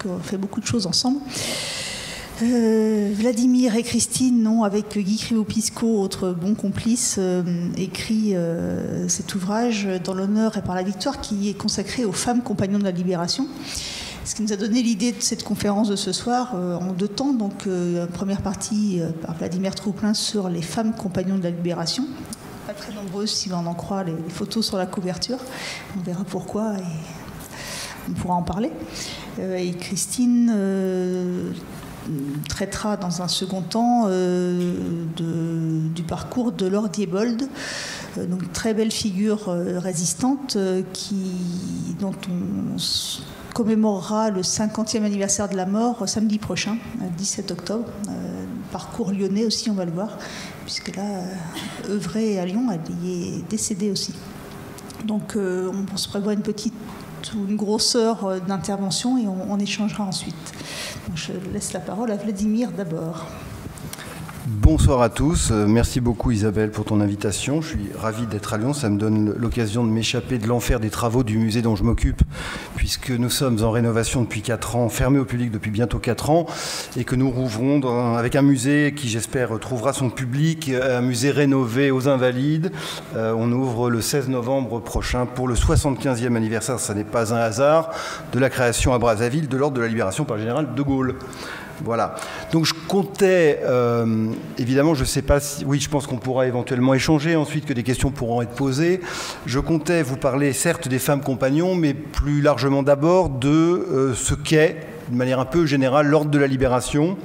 qu'on fait beaucoup de choses ensemble. Vladimir et Christine ont, avec Guy Crivo-Pisco, autre bon complice, écrit cet ouvrage dans l'honneur et par la victoire, qui est consacré aux femmes compagnons de la libération. Ce qui nous a donné l'idée de cette conférence de ce soir en 2 temps. Donc, première partie par Vladimir Trouplin sur les femmes compagnons de la libération. Pas très nombreuses, si on en croit les photos sur la couverture. On verra pourquoi et on pourra en parler. Et Christine traitera dans un second temps du parcours de Laure Diebold, donc très belle figure résistante dont on commémorera le 50e anniversaire de la mort samedi prochain, 17 octobre. Parcours lyonnais aussi, on va le voir, puisque là, œuvrée à Lyon, elle y est décédée aussi. Donc on se prévoit une grosse heure d'intervention et on échangera ensuite. Donc, je laisse la parole à Vladimir d'abord. Bonsoir à tous. Merci beaucoup Isabelle pour ton invitation. Je suis ravi d'être à Lyon. Ça me donne l'occasion de m'échapper de l'enfer des travaux du musée dont je m'occupe, puisque nous sommes en rénovation depuis 4 ans, fermé au public depuis bientôt 4 ans, et que nous rouvrons avec un musée qui, j'espère, trouvera son public, un musée rénové aux Invalides. On ouvre le 16 novembre prochain pour le 75e anniversaire, ça n'est pas un hasard, de la création à Brazzaville de l'Ordre de la Libération par le général de Gaulle. Voilà. Donc je comptais, évidemment, je ne sais pas si... Oui, je pense qu'on pourra éventuellement échanger ensuite, que des questions pourront être posées. Je comptais vous parler, certes, des femmes compagnons, mais plus largement d'abord de ce qu'est, de manière un peu générale, l'Ordre de la Libération,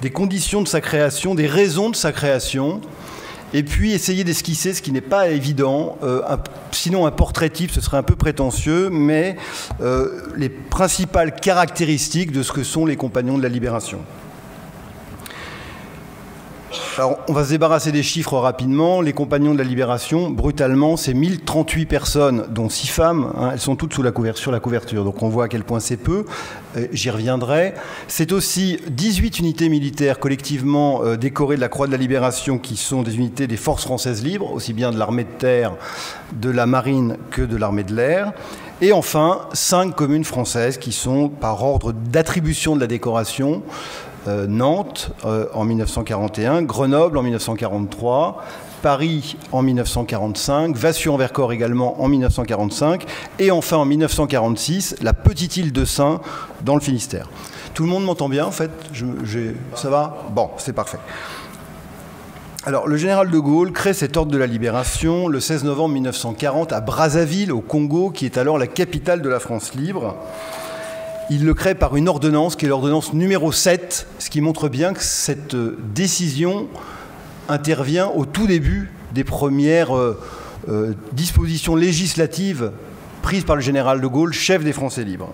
des conditions de sa création, des raisons de sa création, et puis essayer d'esquisser, ce qui n'est pas évident, sinon un portrait type, ce serait un peu prétentieux, mais les principales caractéristiques de ce que sont les compagnons de la libération. Alors, on va se débarrasser des chiffres rapidement. Les compagnons de la libération, brutalement, c'est 1038 personnes, dont 6 femmes. Hein, elles sont toutes sur la couverture, donc on voit à quel point c'est peu. J'y reviendrai. C'est aussi 18 unités militaires collectivement décorées de la Croix de la Libération, qui sont des unités des forces françaises libres, aussi bien de l'armée de terre, de la marine que de l'armée de l'air. Et enfin, 5 communes françaises qui sont par ordre d'attribution de la décoration. Nantes en 1941, Grenoble en 1943, Paris en 1945, Vassy-en-Vercors également en 1945, et enfin en 1946, la petite île de Saint dans le Finistère. Tout le monde m'entend bien en fait? Ça va? Bon, c'est parfait. Alors, le général de Gaulle crée cet ordre de la libération le 16 novembre 1940 à Brazzaville, au Congo, qui est alors la capitale de la France libre. Il le crée par une ordonnance qui est l'ordonnance numéro 7, ce qui montre bien que cette décision intervient au tout début des premières dispositions législatives prises par le général de Gaulle, chef des Français libres.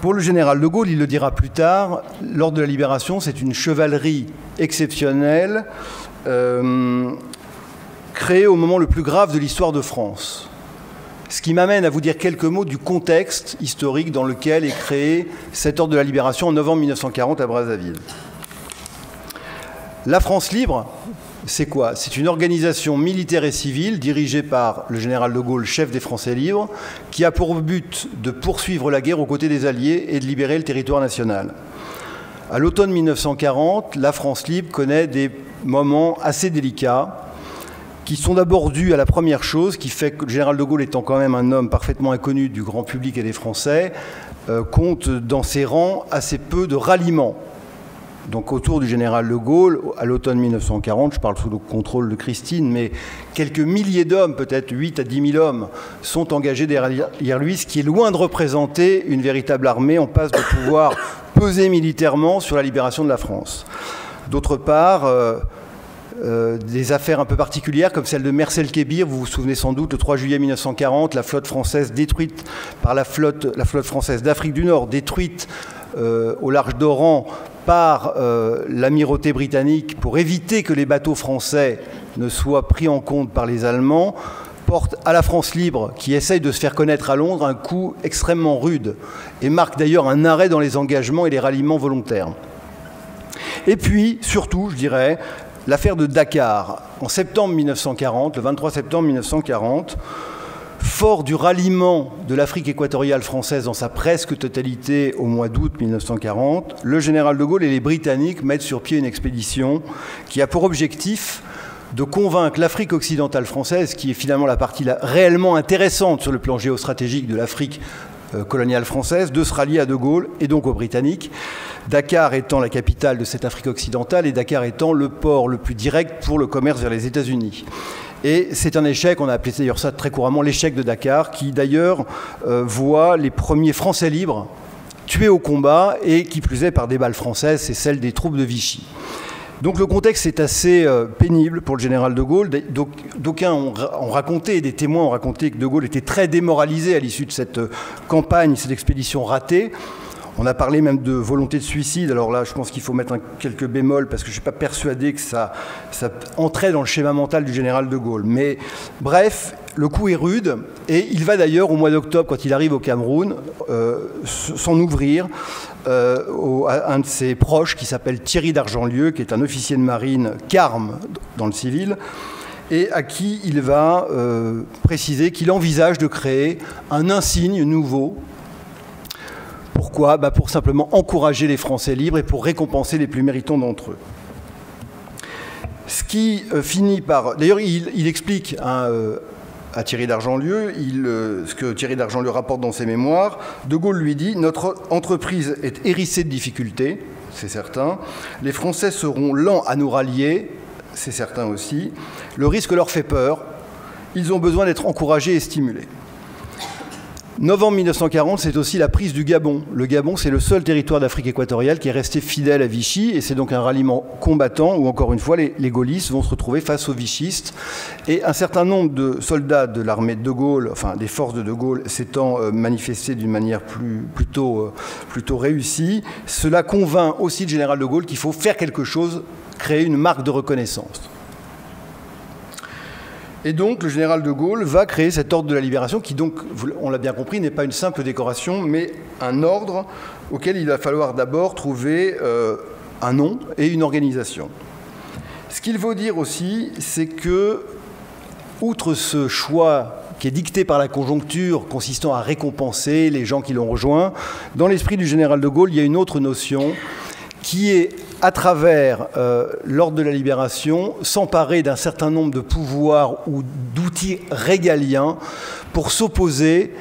Pour le général de Gaulle, il le dira plus tard, l'ordre de la libération, c'est une chevalerie exceptionnelle créée au moment le plus grave de l'histoire de France. Ce qui m'amène à vous dire quelques mots du contexte historique dans lequel est créé cet ordre de la libération en novembre 1940 à Brazzaville. La France libre, c'est quoi? C'est une organisation militaire et civile dirigée par le général de Gaulle, chef des Français libres, qui a pour but de poursuivre la guerre aux côtés des Alliés et de libérer le territoire national. À l'automne 1940, la France libre connaît des moments assez délicats, qui sont d'abord dus à la première chose, qui fait que le général de Gaulle, étant quand même un homme parfaitement inconnu du grand public et des Français, compte dans ses rangs assez peu de ralliements. Donc autour du général de Gaulle, à l'automne 1940, je parle sous le contrôle de Christine, mais quelques milliers d'hommes, peut-être 8 à 10 000 hommes, sont engagés derrière lui, ce qui est loin de représenter une véritable armée. On passe de pouvoir peser militairement sur la libération de la France. D'autre part, des affaires un peu particulières comme celle de Mersel-Kébir, vous vous souvenez sans doute, le 3 juillet 1940, la flotte française détruite par la flotte française d'Afrique du Nord, détruite au large d'Oran par l'amirauté britannique pour éviter que les bateaux français ne soient pris en compte par les Allemands, porte à la France libre, qui essaye de se faire connaître à Londres, un coup extrêmement rude et marque d'ailleurs un arrêt dans les engagements et les ralliements volontaires. Et puis, surtout, je dirais, l'affaire de Dakar. En septembre 1940, le 23 septembre 1940, Fort du ralliement de l'Afrique équatoriale française dans sa presque totalité au mois d'août 1940, le général de Gaulle et les Britanniques mettent sur pied une expédition qui a pour objectif de convaincre l'Afrique occidentale française, qui est finalement la partie réellement intéressante sur le plan géostratégique de l'Afrique coloniale française, de se rallier à de Gaulle et donc aux Britanniques, Dakar étant la capitale de cette Afrique occidentale et Dakar étant le port le plus direct pour le commerce vers les États-Unis. Et c'est un échec, on a appelé d'ailleurs ça très couramment l'échec de Dakar, qui d'ailleurs voit les premiers Français libres tués au combat, et qui plus est par des balles françaises, c'est celle des troupes de Vichy. Donc le contexte est assez pénible pour le général de Gaulle. D'aucuns ont raconté, des témoins ont raconté que de Gaulle était très démoralisé à l'issue de cette campagne, cette expédition ratée. On a parlé même de volonté de suicide. Alors là, je pense qu'il faut mettre quelques bémols parce que je ne suis pas persuadé que ça entrait dans le schéma mental du général de Gaulle. Mais bref, le coup est rude et il va d'ailleurs au mois d'octobre, quand il arrive au Cameroun, s'en ouvrir à un de ses proches qui s'appelle Thierry d'Argentlieu, qui est un officier de marine carme dans le civil, et à qui il va préciser qu'il envisage de créer un insigne nouveau. Pourquoi ? Pour simplement encourager les Français libres et pour récompenser les plus méritants d'entre eux. Ce qui finit par... D'ailleurs, il explique à Thierry d'Argentlieu, ce que Thierry d'Argentlieu rapporte dans ses mémoires. De Gaulle lui dit « Notre entreprise est hérissée de difficultés, c'est certain. Les Français seront lents à nous rallier, c'est certain aussi. Le risque leur fait peur. Ils ont besoin d'être encouragés et stimulés. » Novembre 1940, c'est aussi la prise du Gabon. Le Gabon, c'est le seul territoire d'Afrique équatoriale qui est resté fidèle à Vichy, et c'est donc un ralliement combattant où, encore une fois, les gaullistes vont se retrouver face aux vichistes. Et un certain nombre de soldats de l'armée de Gaulle, enfin des forces de Gaulle, s'étant manifestés d'une manière plutôt réussie, cela convainc aussi le général de Gaulle qu'il faut faire quelque chose, créer une marque de reconnaissance. Et donc, le général de Gaulle va créer cet ordre de la libération qui, donc, on l'a bien compris, n'est pas une simple décoration, mais un ordre auquel il va falloir d'abord trouver un nom et une organisation. Ce qu'il faut dire aussi, c'est que, outre ce choix qui est dicté par la conjoncture, consistant à récompenser les gens qui l'ont rejoint, dans l'esprit du général de Gaulle, il y a une autre notion qui est, à travers l'ordre de la libération, s'emparer d'un certain nombre de pouvoirs ou d'outils régaliens pour opposer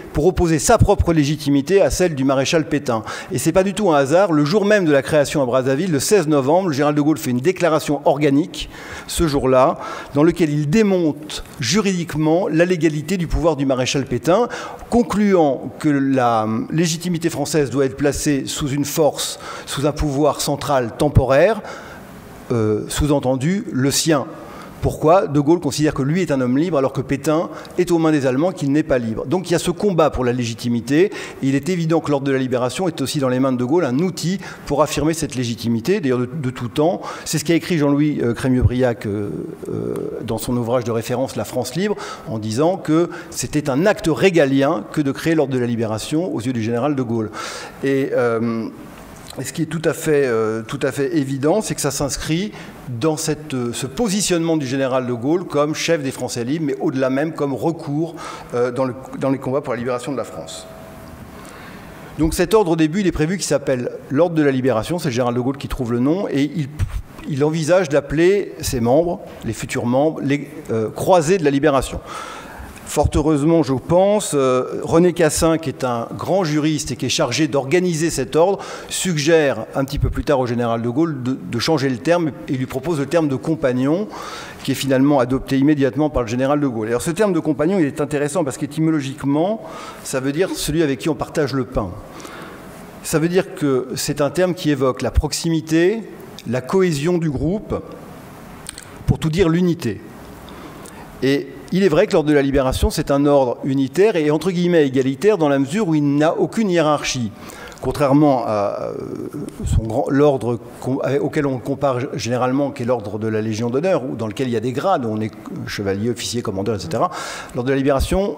sa propre légitimité à celle du maréchal Pétain. Et ce n'est pas du tout un hasard. Le jour même de la création à Brazzaville, le 16 novembre, le général de Gaulle fait une déclaration organique, ce jour-là, dans laquelle il démonte juridiquement la légalité du pouvoir du maréchal Pétain, concluant que la légitimité française doit être placée sous une force, sous un pouvoir central temporaire, sous-entendu le sien. Pourquoi ? De Gaulle considère que lui est un homme libre alors que Pétain est aux mains des Allemands, qu'il n'est pas libre. Donc il y a ce combat pour la légitimité, et il est évident que l'ordre de la libération est aussi dans les mains de Gaulle un outil pour affirmer cette légitimité, d'ailleurs de tout temps. C'est ce qu'a écrit Jean-Louis Crémieux-Briac dans son ouvrage de référence « La France libre », en disant que c'était un acte régalien que de créer l'ordre de la libération aux yeux du général de Gaulle. Et ce qui est tout à fait évident, c'est que ça s'inscrit dans ce positionnement du général de Gaulle comme chef des Français libres, mais au-delà même comme recours dans les combats pour la libération de la France. Donc cet ordre, au début, il est prévu qu'il s'appelle l'ordre de la libération, c'est le général de Gaulle qui trouve le nom, et il envisage d'appeler ses membres, les futurs membres, les croisés de la libération. Fort heureusement, je pense, René Cassin, qui est un grand juriste et qui est chargé d'organiser cet ordre, suggère un petit peu plus tard au général de Gaulle de changer le terme et lui propose le terme de compagnon, qui est finalement adopté immédiatement par le général de Gaulle. Alors ce terme de compagnon, il est intéressant parce qu'étymologiquement, ça veut dire celui avec qui on partage le pain. Ça veut dire que c'est un terme qui évoque la proximité, la cohésion du groupe, pour tout dire l'unité. Et il est vrai que l'ordre de la libération, c'est un ordre unitaire et entre guillemets égalitaire dans la mesure où il n'a aucune hiérarchie. Contrairement à l'ordre auquel on compare généralement, qui est l'ordre de la Légion d'honneur, dans lequel il y a des grades, on est chevalier, officier, commandeur, etc. L'ordre de la libération,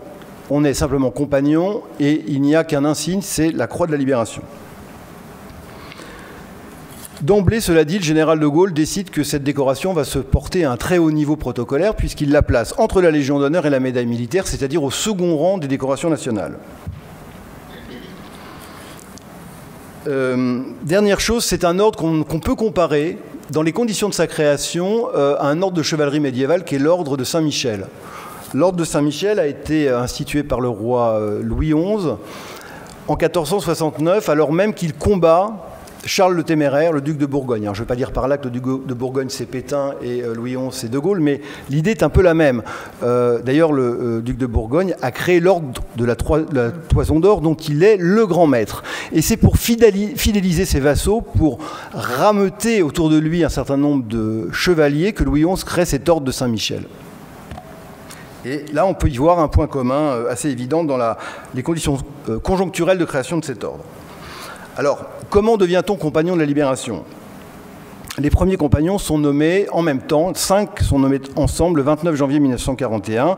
on est simplement compagnon et il n'y a qu'un insigne, c'est la croix de la libération. D'emblée, cela dit, le général de Gaulle décide que cette décoration va se porter à un très haut niveau protocolaire puisqu'il la place entre la Légion d'honneur et la médaille militaire, c'est-à-dire au second rang des décorations nationales. Dernière chose, c'est un ordre qu'on peut comparer dans les conditions de sa création à un ordre de chevalerie médiévale qui est l'ordre de Saint-Michel. L'ordre de Saint-Michel a été institué par le roi Louis XI en 1469, alors même qu'il combat Charles le Téméraire, le duc de Bourgogne. Alors, je ne vais pas dire par là que le duc de Bourgogne c'est Pétain et Louis XI c'est De Gaulle, mais l'idée est un peu la même. D'ailleurs, le duc de Bourgogne a créé l'ordre de la Toison d'Or dont il est le grand maître. Et c'est pour fidéliser ses vassaux, pour rameuter autour de lui un certain nombre de chevaliers que Louis XI crée cet ordre de Saint-Michel. Et là, on peut y voir un point commun assez évident dans les conditions conjoncturelles de création de cet ordre. Alors, comment devient-on compagnon de la Libération? Les premiers compagnons sont nommés en même temps, 5 sont nommés ensemble le 29 janvier 1941,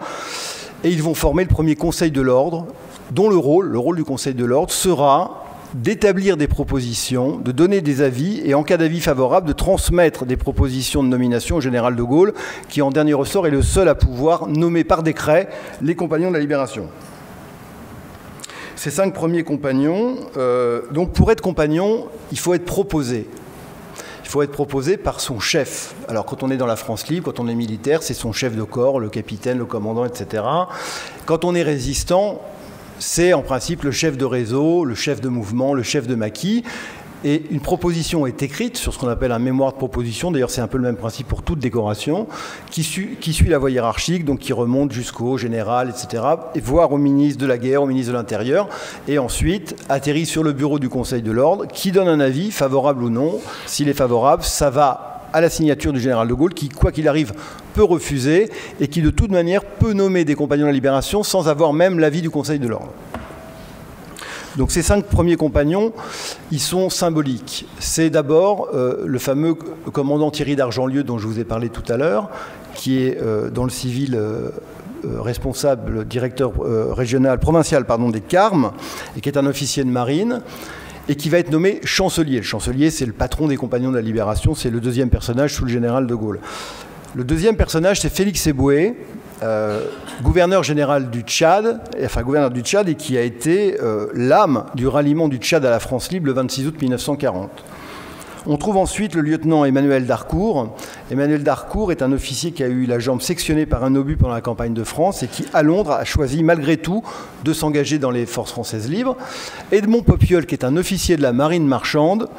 et ils vont former le premier Conseil de l'Ordre, dont le rôle du Conseil de l'Ordre sera d'établir des propositions, de donner des avis, et en cas d'avis favorable, de transmettre des propositions de nomination au général de Gaulle, qui en dernier ressort est le seul à pouvoir nommer par décret les compagnons de la Libération. Ces 5 premiers compagnons, donc pour être compagnon, il faut être proposé. Il faut être proposé par son chef. Alors quand on est dans la France libre, quand on est militaire, c'est son chef de corps, le capitaine, le commandant, etc. Quand on est résistant, c'est en principe le chef de réseau, le chef de mouvement, le chef de maquis. Et une proposition est écrite sur ce qu'on appelle un mémoire de proposition, d'ailleurs c'est un peu le même principe pour toute décoration, qui suit la voie hiérarchique, donc qui remonte jusqu'au général, etc., et voire au ministre de la Guerre, au ministre de l'Intérieur, et ensuite atterrit sur le bureau du Conseil de l'Ordre, qui donne un avis, favorable ou non. S'il est favorable, ça va à la signature du général de Gaulle, qui, quoi qu'il arrive, peut refuser, et qui de toute manière peut nommer des compagnons de la Libération sans avoir même l'avis du Conseil de l'Ordre. Donc ces 5 premiers compagnons, ils sont symboliques. C'est d'abord le fameux commandant Thierry d'Argentlieu dont je vous ai parlé tout à l'heure, qui est dans le civil responsable, directeur provincial des Carmes, et qui est un officier de marine, et qui va être nommé chancelier. Le chancelier, c'est le patron des compagnons de la Libération, c'est le deuxième personnage sous le général de Gaulle. Le deuxième personnage, c'est Félix Eboué, gouverneur général du Tchad, et qui a été l'âme du ralliement du Tchad à la France libre le 26 août 1940. On trouve ensuite le lieutenant Emmanuel d'Harcourt. Emmanuel d'Harcourt est un officier qui a eu la jambe sectionnée par un obus pendant la campagne de France et qui, à Londres, a choisi malgré tout de s'engager dans les forces françaises libres. Edmond Popiol, qui est un officier de la marine marchande,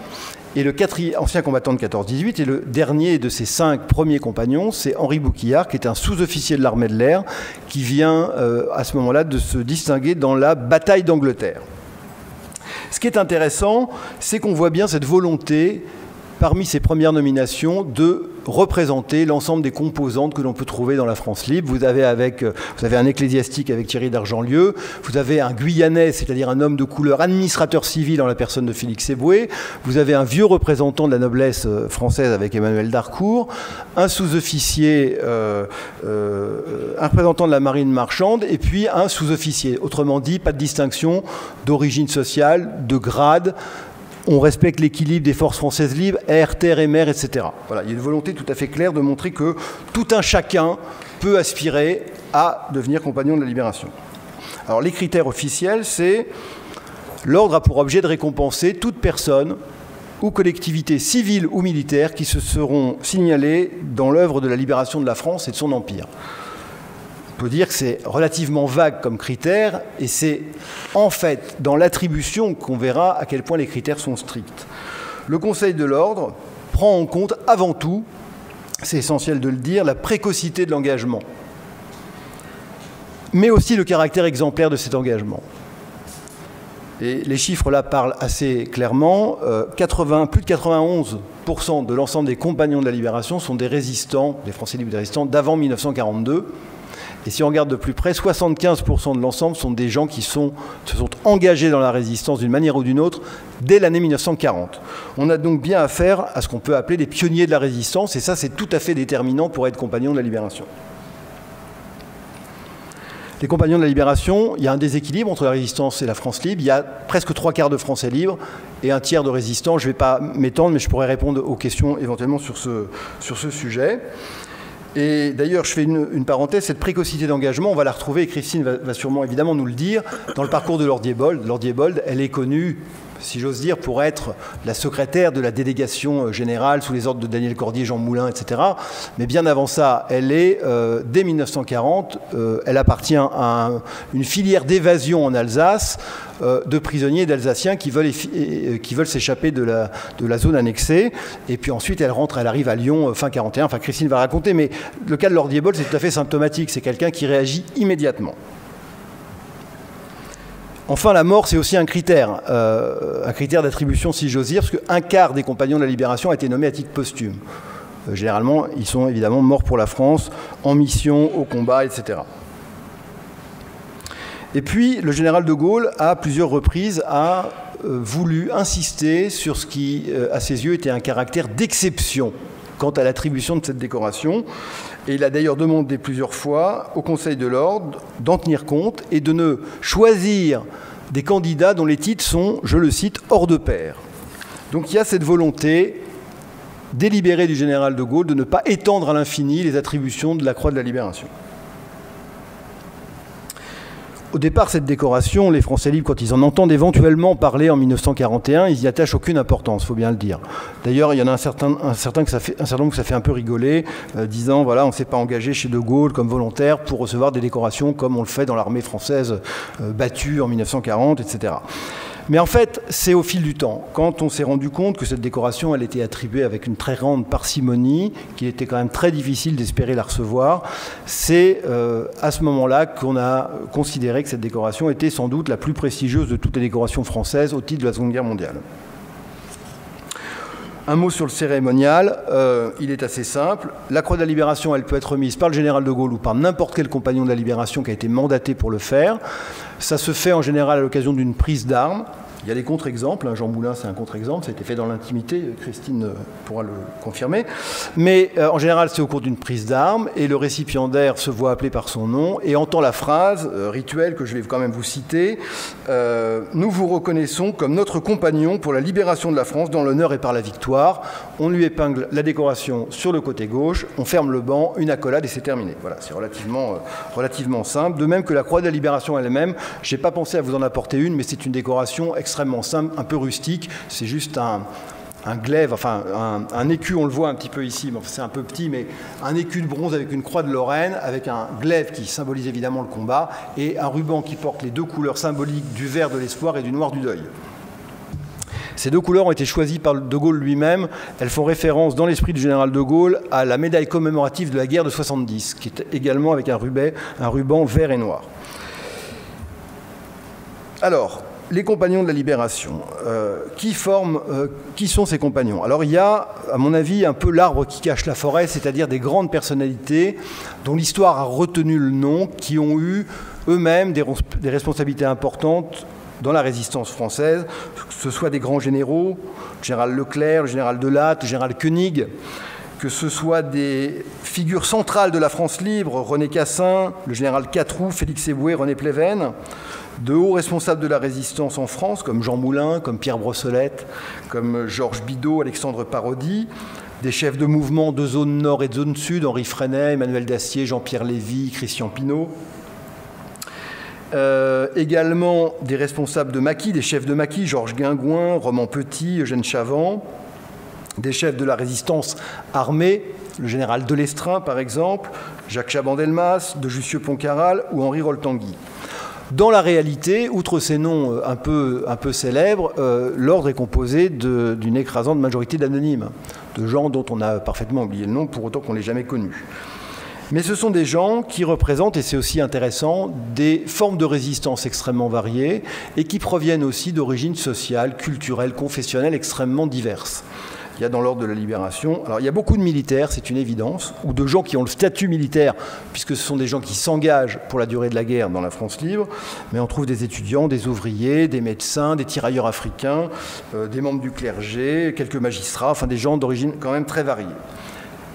et le ancien combattant de 14-18, et le dernier de ses 5 premiers compagnons, c'est Henri Bouquillard, qui est un sous-officier de l'armée de l'air, qui vient à ce moment-là de se distinguer dans la bataille d'Angleterre. Ce qui est intéressant, c'est qu'on voit bien cette volonté, parmi ces premières nominations, de représenter l'ensemble des composantes que l'on peut trouver dans la France libre. Vous avez un ecclésiastique avec Thierry d'Argentlieu, vous avez un Guyanais, c'est-à-dire un homme de couleur administrateur civil en la personne de Félix Eboué, vous avez un vieux représentant de la noblesse française avec Emmanuel d'Harcourt, un sous-officier, un représentant de la marine marchande, et puis un sous-officier. Autrement dit, pas de distinction d'origine sociale, de grade. On respecte l'équilibre des forces françaises libres, air, terre et mer, etc. Voilà, il y a une volonté tout à fait claire de montrer que tout un chacun peut aspirer à devenir compagnon de la Libération. Alors les critères officiels, c'est l'ordre a pour objet de récompenser toute personne ou collectivité civile ou militaire qui se seront signalées dans l'œuvre de la libération de la France et de son empire. On peut dire que c'est relativement vague comme critère, et c'est en fait dans l'attribution qu'on verra à quel point les critères sont stricts. Le Conseil de l'Ordre prend en compte avant tout, c'est essentiel de le dire, la précocité de l'engagement, mais aussi le caractère exemplaire de cet engagement. Et les chiffres là parlent assez clairement. Plus de 91% de l'ensemble des compagnons de la Libération sont des résistants, des Français libres des résistants, d'avant 1942. Et si on regarde de plus près, 75% de l'ensemble sont des gens qui se sont engagés dans la résistance d'une manière ou d'une autre dès l'année 1940. On a donc bien affaire à ce qu'on peut appeler les pionniers de la résistance, et ça c'est tout à fait déterminant pour être compagnon de la Libération. Les Compagnons de la Libération, il y a un déséquilibre entre la résistance et la France libre. Il y a presque 3/4 de Français libres et 1/3 de résistants. Je ne vais pas m'étendre, mais je pourrais répondre aux questions éventuellement sur ce sujet. Et d'ailleurs, je fais une parenthèse, cette précocité d'engagement, on va la retrouver, et Christine va sûrement évidemment nous le dire, dans le parcours de Laure Diebold. Laure Diebold, elle est connue, si j'ose dire, pour être la secrétaire de la délégation générale sous les ordres de Daniel Cordier, Jean Moulin, etc. Mais bien avant ça, elle est, dès 1940, elle appartient à une filière d'évasion en Alsace, de prisonniers d'Alsaciens qui veulent s'échapper de la zone annexée. Et puis ensuite, elle arrive à Lyon fin 41. Enfin, Christine va raconter, mais le cas de Laure Diebold, c'est tout à fait symptomatique. C'est quelqu'un qui réagit immédiatement. Enfin, la mort, c'est aussi un critère d'attribution, si j'ose dire, parce qu'un quart des Compagnons de la Libération a été nommé à titre posthume. Généralement, ils sont évidemment morts pour la France, en mission, au combat, etc. Et puis, le général de Gaulle, à plusieurs reprises, a voulu insister sur ce qui, à ses yeux, était un caractère d'exception quant à l'attribution de cette décoration. Et il a d'ailleurs demandé plusieurs fois au Conseil de l'Ordre d'en tenir compte et de ne choisir des candidats dont les titres sont, je le cite, hors de pair. Donc il y a cette volonté délibérée du général de Gaulle de ne pas étendre à l'infini les attributions de la Croix de la Libération. Au départ, cette décoration, les Français libres, quand ils en entendent éventuellement parler en 1941, ils n'y attachent aucune importance, il faut bien le dire. D'ailleurs, il y en a un certain nombre que ça fait un peu rigoler, disant, voilà, on ne s'est pas engagé chez De Gaulle comme volontaire pour recevoir des décorations comme on le fait dans l'armée française battue en 1940, etc. Mais en fait, c'est au fil du temps. Quand on s'est rendu compte que cette décoration, elle était attribuée avec une très grande parcimonie, qu'il était quand même très difficile d'espérer la recevoir, c'est à ce moment-là qu'on a considéré que cette décoration était sans doute la plus prestigieuse de toutes les décorations françaises au titre de la Seconde Guerre mondiale. Un mot sur le cérémonial, il est assez simple. La Croix de la Libération, elle peut être remise par le général de Gaulle ou par n'importe quel compagnon de la Libération qui a été mandaté pour le faire. Ça se fait en général à l'occasion d'une prise d'armes. Il y a des contre-exemples, Jean Moulin c'est un contre-exemple, ça a été fait dans l'intimité, Christine pourra le confirmer. Mais en général c'est au cours d'une prise d'armes et le récipiendaire se voit appeler par son nom et entend la phrase rituelle que je vais quand même vous citer. Nous vous reconnaissons comme notre compagnon pour la libération de la France dans l'honneur et par la victoire. On lui épingle la décoration sur le côté gauche, on ferme le banc, une accolade et c'est terminé. Voilà, c'est relativement simple. De même que la Croix de la Libération elle-même, je n'ai pas pensé à vous en apporter une, mais c'est une décoration extrêmement simple, un peu rustique. C'est juste un glaive, enfin un écu, on le voit un petit peu ici, c'est un peu petit, mais un écu de bronze avec une croix de Lorraine, avec un glaive qui symbolise évidemment le combat, et un ruban qui porte les deux couleurs symboliques du vert de l'espoir et du noir du deuil. Ces deux couleurs ont été choisies par De Gaulle lui-même. Elles font référence dans l'esprit du général de Gaulle à la médaille commémorative de la guerre de 70, qui est également avec un ruban vert et noir. Alors, les compagnons de la Libération, qui sont ces compagnons? Alors il y a, à mon avis, un peu l'arbre qui cache la forêt, c'est-à-dire des grandes personnalités dont l'histoire a retenu le nom, qui ont eu eux-mêmes des responsabilités importantes dans la résistance française, que ce soit des grands généraux, le général Leclerc, le général Delatte, le général Koenig, que ce soit des figures centrales de la France libre, René Cassin, le général Catroux, Félix Éboué, René Pleven, de hauts responsables de la résistance en France, comme Jean Moulin, comme Pierre Brossolette, comme Georges Bidault, Alexandre Parodi, des chefs de mouvement de zone nord et de zone sud, Henri Freinet, Emmanuel Dacier, Jean-Pierre Lévy, Christian Pinault. Également des responsables de maquis, des chefs de maquis, Georges Guingouin, Roman Petit, Eugène Chavant, des chefs de la résistance armée, le général Delestrin par exemple, Jacques Chaban-Delmas, de Jussieu-Poncaral ou Henri Roltanguy. Dans la réalité, outre ces noms un peu célèbres, l'ordre est composé d'une écrasante majorité d'anonymes, de gens dont on a parfaitement oublié le nom, pour autant qu'on ne l'ait jamais connu. Mais ce sont des gens qui représentent, et c'est aussi intéressant, des formes de résistance extrêmement variées et qui proviennent aussi d'origines sociales, culturelles, confessionnelles extrêmement diverses. Il y a dans l'ordre de la Libération, alors il y a beaucoup de militaires, c'est une évidence, ou de gens qui ont le statut militaire, puisque ce sont des gens qui s'engagent pour la durée de la guerre dans la France libre, mais on trouve des étudiants, des ouvriers, des médecins, des tirailleurs africains, des membres du clergé, quelques magistrats, enfin des gens d'origine quand même très variée.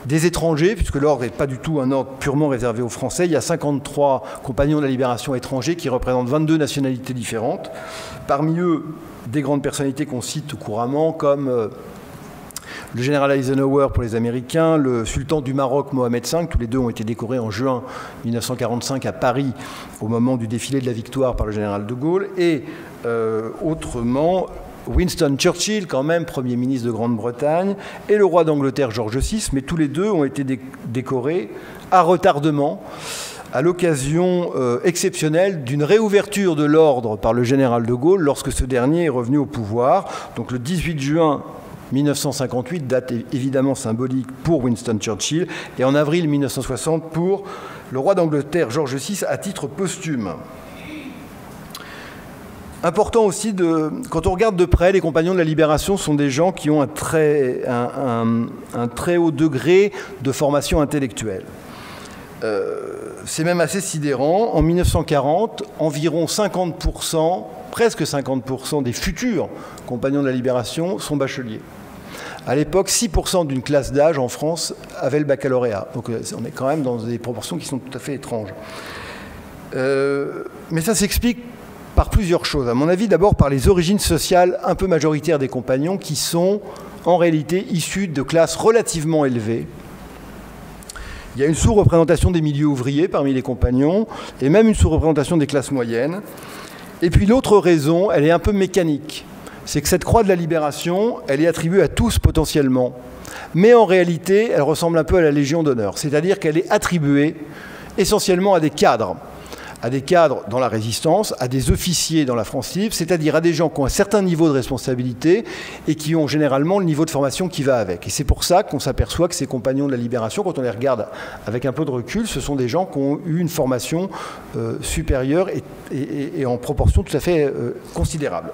des étrangers, puisque l'ordre n'est pas du tout un ordre purement réservé aux Français. Il y a 53 compagnons de la libération étrangers qui représentent 22 nationalités différentes. Parmi eux, des grandes personnalités qu'on cite couramment, comme le général Eisenhower pour les Américains, le sultan du Maroc Mohamed V, tous les deux ont été décorés en juin 1945 à Paris au moment du défilé de la victoire par le général de Gaulle, et autrement Winston Churchill, quand même, Premier ministre de Grande-Bretagne, et le roi d'Angleterre George VI, mais tous les deux ont été décorés à retardement à l'occasion exceptionnelle d'une réouverture de l'ordre par le général de Gaulle lorsque ce dernier est revenu au pouvoir. Donc le 18 juin 1958, date évidemment symbolique pour Winston Churchill, et en avril 1960 pour le roi d'Angleterre George VI à titre posthume. Important aussi, quand on regarde de près, les compagnons de la libération sont des gens qui ont un très haut degré de formation intellectuelle. C'est même assez sidérant. En 1940, environ 50%, presque 50% des futurs compagnons de la libération sont bacheliers. À l'époque, 6% d'une classe d'âge en France avait le baccalauréat. Donc on est quand même dans des proportions qui sont tout à fait étranges. Mais ça s'explique par plusieurs choses. À mon avis, d'abord par les origines sociales un peu majoritaires des compagnons qui sont en réalité issus de classes relativement élevées. Il y a une sous-représentation des milieux ouvriers parmi les compagnons et même une sous-représentation des classes moyennes. Et puis l'autre raison, elle est un peu mécanique. C'est que cette croix de la libération, elle est attribuée à tous potentiellement. Mais en réalité, elle ressemble un peu à la Légion d'honneur. C'est-à-dire qu'elle est attribuée essentiellement à des cadres dans la résistance, à des officiers dans la France libre, c'est-à-dire à des gens qui ont un certain niveau de responsabilité et qui ont généralement le niveau de formation qui va avec. Et c'est pour ça qu'on s'aperçoit que ces compagnons de la libération, quand on les regarde avec un peu de recul, ce sont des gens qui ont eu une formation supérieure et en proportion tout à fait considérable.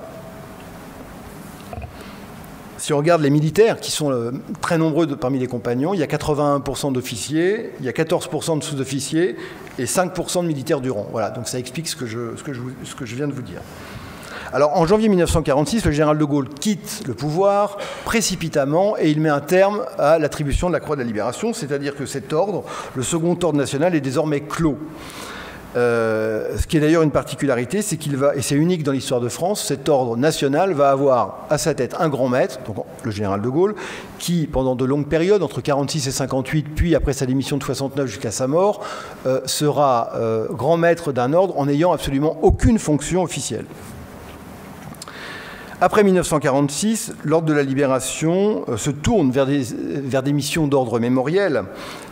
Si on regarde les militaires, qui sont très nombreux parmi les compagnons, il y a 81% d'officiers, il y a 14% de sous-officiers et 5% de militaires du rang. Voilà, donc ça explique ce que je viens de vous dire. Alors, en janvier 1946, le général de Gaulle quitte le pouvoir précipitamment et il met un terme à l'attribution de la Croix de la Libération, c'est-à-dire que cet ordre, le second ordre national, est désormais clos. Ce qui est d'ailleurs une particularité, c'est qu'il va, et c'est unique dans l'histoire de France, cet ordre national va avoir à sa tête un grand maître, donc le général de Gaulle, qui pendant de longues périodes, entre 46 et 58, puis après sa démission de 69 jusqu'à sa mort, sera grand maître d'un ordre en n'ayant absolument aucune fonction officielle. Après 1946, l'ordre de la libération se tourne vers des missions d'ordre mémoriel.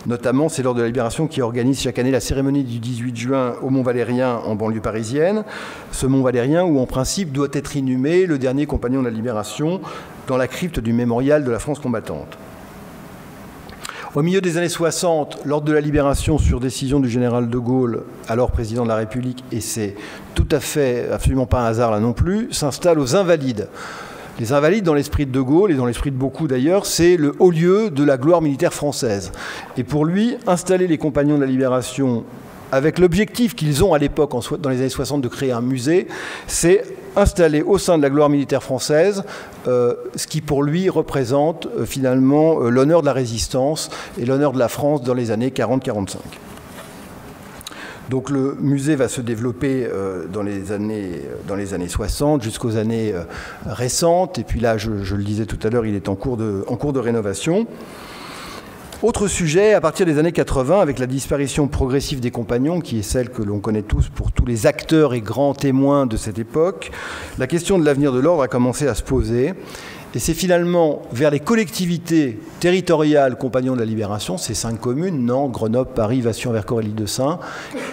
Notamment, c'est l'ordre de la libération qui organise chaque année la cérémonie du 18 juin au Mont-Valérien en banlieue parisienne. Ce Mont-Valérien où, en principe, doit être inhumé le dernier compagnon de la libération dans la crypte du mémorial de la France combattante. Au milieu des années 60, l'ordre de la libération, sur décision du général de Gaulle, alors président de la République, et c'est tout à fait, absolument pas un hasard là non plus, s'installe aux Invalides. Les Invalides, dans l'esprit de Gaulle, et dans l'esprit de beaucoup d'ailleurs, c'est le haut lieu de la gloire militaire française. Et pour lui, installer les compagnons de la libération avec l'objectif qu'ils ont à l'époque, dans les années 60, de créer un musée, c'est installer au sein de la gloire militaire française ce qui pour lui représente finalement l'honneur de la résistance et l'honneur de la France dans les années 40-45. Donc le musée va se développer dans les années 60 jusqu'aux années récentes, et puis là, je le disais tout à l'heure, il est en cours de rénovation. Autre sujet, à partir des années 80, avec la disparition progressive des compagnons, qui est celle que l'on connaît tous pour tous les acteurs et grands témoins de cette époque, la question de l'avenir de l'ordre a commencé à se poser. Et c'est finalement vers les collectivités territoriales compagnons de la libération, ces 5 communes, Nantes, Grenoble, Paris, Vassieux, Vercors et l'Île-de-Sein,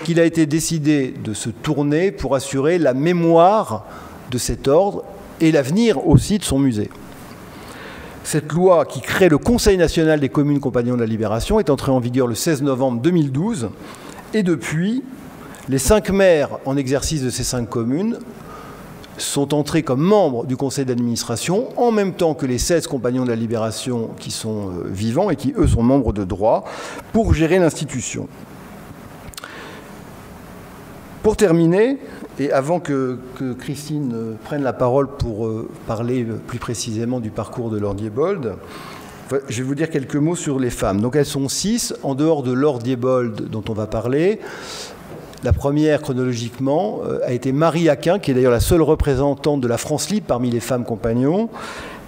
qu'il a été décidé de se tourner pour assurer la mémoire de cet ordre et l'avenir aussi de son musée. Cette loi qui crée le Conseil national des communes compagnons de la libération est entrée en vigueur le 16 novembre 2012. Et depuis, les 5 maires en exercice de ces 5 communes sont entrés comme membres du conseil d'administration, en même temps que les 16 compagnons de la libération qui sont vivants et qui, eux, sont membres de droit, pour gérer l'institution. Pour terminer, et avant que Christine prenne la parole pour parler plus précisément du parcours de Lord Diebold, Je vais vous dire quelques mots sur les femmes. Donc elles sont 6, en dehors de Laure Diebold, dont on va parler. La première, chronologiquement, a été Marie Aquin, qui est d'ailleurs la seule représentante de la France libre parmi les femmes compagnons,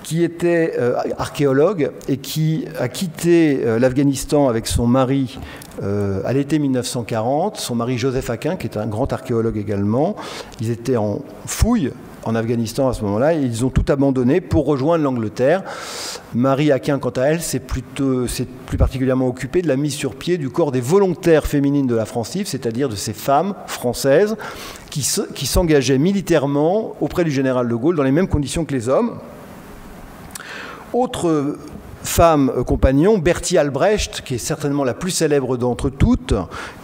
qui était archéologue et qui a quitté l'Afghanistan avec son mari à l'été 1940, son mari Joseph Aquin, qui est un grand archéologue également. Ils étaient en fouille en Afghanistan à ce moment-là, et ils ont tout abandonné pour rejoindre l'Angleterre. Marie Aquin, quant à elle, s'est plus particulièrement occupée de la mise sur pied du corps des volontaires féminines de la France libre, c'est-à-dire de ces femmes françaises qui s'engageaient militairement auprès du général de Gaulle dans les mêmes conditions que les hommes. Autre femme compagnon, Bertie Albrecht, qui est certainement la plus célèbre d'entre toutes,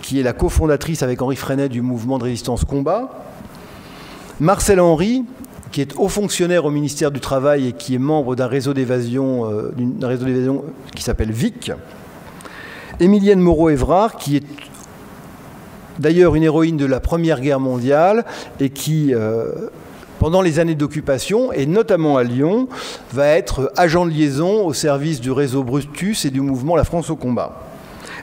qui est la cofondatrice avec Henri Freinet du mouvement de résistance combat. Marcel Henry, qui est haut fonctionnaire au ministère du Travail et qui est membre d'un réseau d'évasion qui s'appelle VIC. Émilienne Moreau-Évrard, qui est d'ailleurs une héroïne de la Première Guerre mondiale et qui, pendant les années d'occupation, et notamment à Lyon, va être agent de liaison au service du réseau Brutus et du mouvement La France au combat.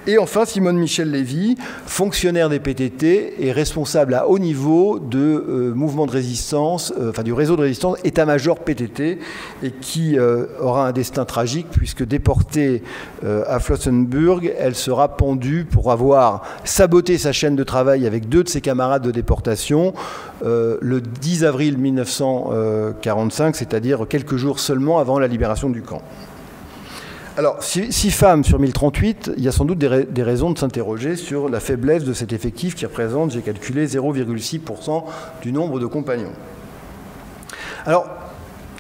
Et enfin, Simone Michel-Lévy, fonctionnaire des PTT et responsable à haut niveau de mouvement de résistance, du réseau de résistance état-major PTT, et qui aura un destin tragique puisque déportée à Flossenbürg, elle sera pendue pour avoir saboté sa chaîne de travail avec 2 de ses camarades de déportation le 10 avril 1945, c'est-à-dire quelques jours seulement avant la libération du camp. Alors, 6 femmes sur 1038, il y a sans doute des raisons de s'interroger sur la faiblesse de cet effectif qui représente, j'ai calculé, 0,6% du nombre de compagnons. Alors,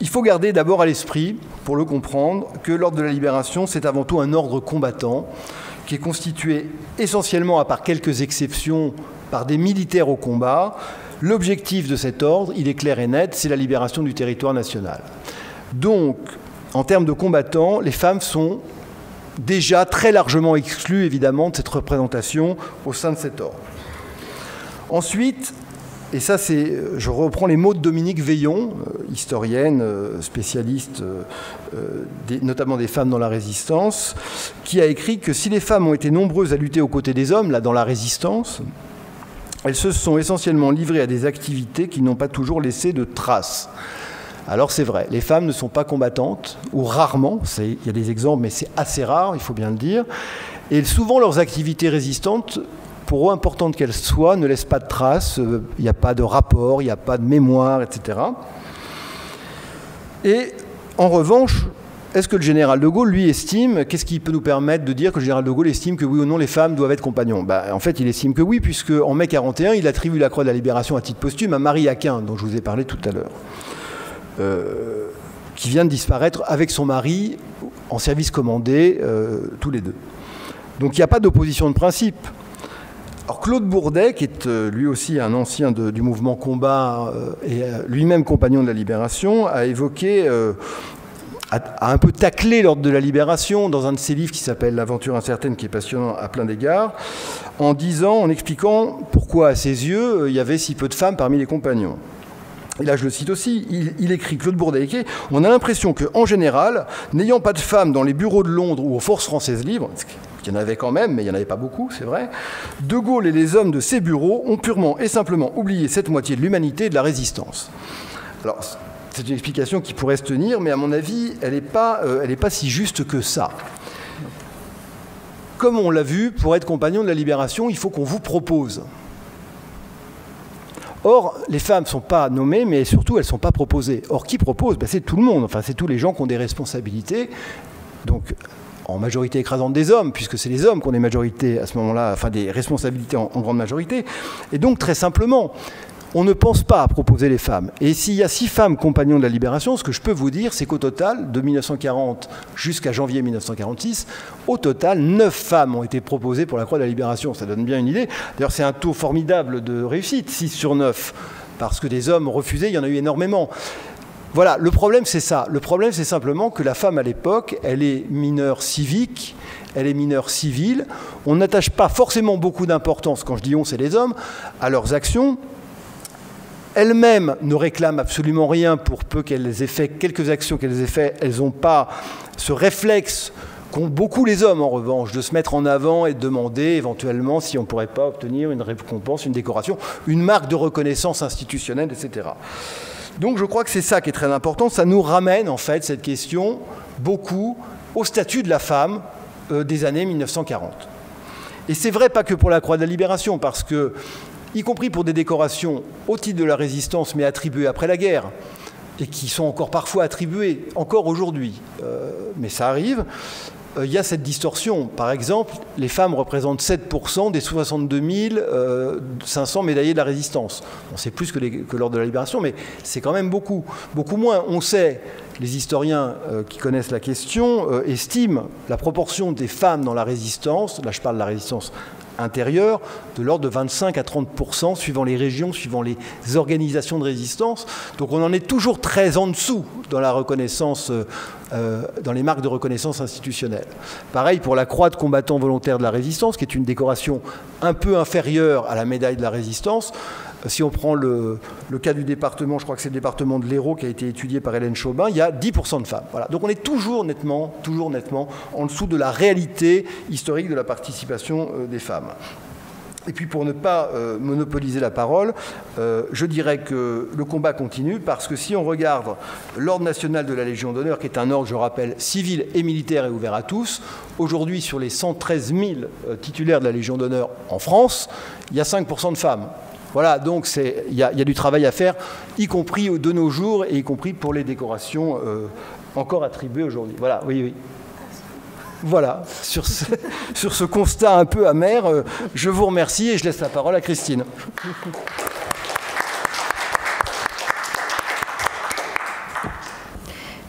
il faut garder d'abord à l'esprit, pour le comprendre, que l'ordre de la libération, c'est avant tout un ordre combattant qui est constitué essentiellement, à part quelques exceptions, par des militaires au combat. L'objectif de cet ordre, il est clair et net, c'est la libération du territoire national. Donc, en termes de combattants, les femmes sont déjà très largement exclues, évidemment, de cette représentation au sein de cet ordre. Ensuite, et ça, je reprends les mots de Dominique Veillon, historienne, spécialiste notamment des femmes dans la résistance, qui a écrit que si les femmes ont été nombreuses à lutter aux côtés des hommes, là, dans la résistance, elles se sont essentiellement livrées à des activités qui n'ont pas toujours laissé de traces. Alors c'est vrai, les femmes ne sont pas combattantes, ou rarement, il y a des exemples, mais c'est assez rare, il faut bien le dire, et souvent leurs activités résistantes, pour eux importantes qu'elles soient, ne laissent pas de traces, il n'y a pas de rapport, il n'y a pas de mémoire, etc. Et en revanche, est-ce que le général de Gaulle, lui, estime, qu'est-ce qui peut nous permettre de dire que le général de Gaulle estime que oui ou non les femmes doivent être compagnons? En fait, il estime que oui, puisque en mai 1941, il attribue la Croix de la Libération à titre posthume à Marie Aquin, dont je vous ai parlé tout à l'heure. Qui vient de disparaître avec son mari en service commandé, tous les deux. Donc il n'y a pas d'opposition de principe. Alors Claude Bourdet, qui est lui aussi un ancien du mouvement combat et lui-même compagnon de la Libération, a évoqué, a un peu taclé l'ordre de la Libération dans un de ses livres qui s'appelle L'Aventure incertaine, qui est passionnant à plein d'égards, en expliquant pourquoi à ses yeux il y avait si peu de femmes parmi les compagnons. Et là, je le cite aussi, il écrit, Claude Bourdet, on a l'impression qu'en général, n'ayant pas de femmes dans les bureaux de Londres ou aux forces françaises libres, il y en avait quand même, mais il n'y en avait pas beaucoup, c'est vrai, De Gaulle et les hommes de ces bureaux ont purement et simplement oublié cette moitié de l'humanité et de la résistance. Alors, c'est une explication qui pourrait se tenir, mais à mon avis, elle n'est pas si juste que ça. Comme on l'a vu, pour être compagnon de la Libération, il faut qu'on vous propose. Or, les femmes ne sont pas nommées, mais surtout, elles ne sont pas proposées. Or, qui propose? C'est tout le monde, enfin, c'est tous les gens qui ont des responsabilités, donc en majorité écrasante des hommes, puisque c'est les hommes qui ont des majorités à ce moment-là, enfin des responsabilités en grande majorité. Et donc, très simplement, on ne pense pas à proposer les femmes. Et s'il y a 6 femmes compagnons de la Libération, ce que je peux vous dire, c'est qu'au total, de 1940 jusqu'à janvier 1946, au total, 9 femmes ont été proposées pour la Croix de la Libération. Ça donne bien une idée. D'ailleurs, c'est un taux formidable de réussite, 6 sur 9, parce que des hommes refusés, il y en a eu énormément. Voilà, le problème, c'est ça. Le problème, c'est simplement que la femme, à l'époque, elle est mineure civique, elle est mineure civile. On n'attache pas forcément beaucoup d'importance, quand je dis on, c'est les hommes, à leurs actions. elles-mêmes ne réclament absolument rien pour peu qu'elles aient fait quelques actions qu'elles aient fait. Elles n'ont pas ce réflexe qu'ont beaucoup les hommes, en revanche, de se mettre en avant et de demander éventuellement si on ne pourrait pas obtenir une récompense, une décoration, une marque de reconnaissance institutionnelle, etc. Donc je crois que c'est ça qui est très important. Ça nous ramène, en fait, cette question, beaucoup, au statut de la femme des années 1940. Et c'est vrai pas que pour la Croix de la Libération, parce que, y compris pour des décorations au titre de la résistance, mais attribuées après la guerre, et qui sont encore parfois attribuées, encore aujourd'hui, mais ça arrive, il y a cette distorsion. Par exemple, les femmes représentent 7% des 62 500 médaillés de la résistance. Bon, c'est plus que lors de la Libération, mais c'est quand même beaucoup. Beaucoup moins. On sait, les historiens qui connaissent la question estiment la proportion des femmes dans la résistance, là je parle de la résistance intérieure, de l'ordre de 25 à 30%, suivant les régions, suivant les organisations de résistance. Donc on en est toujours très en dessous dans la reconnaissance, dans les marques de reconnaissance institutionnelle. Pareil pour la croix de combattant volontaire de la résistance, qui est une décoration un peu inférieure à la médaille de la résistance. Si on prend le cas du département, je crois que c'est le département de l'Hérault qui a été étudié par Hélène Chaubin, il y a 10% de femmes. Voilà. Donc on est toujours nettement en dessous de la réalité historique de la participation des femmes. Et puis pour ne pas monopoliser la parole, je dirais que le combat continue parce que si on regarde l'ordre national de la Légion d'honneur, qui est un ordre, je rappelle, civil et militaire et ouvert à tous, aujourd'hui sur les 113 000 titulaires de la Légion d'honneur en France, il y a 5% de femmes. Voilà, donc il y a du travail à faire, y compris de nos jours et y compris pour les décorations encore attribuées aujourd'hui. Voilà, oui. Voilà, sur ce constat un peu amer, je vous remercie et je laisse la parole à Christine.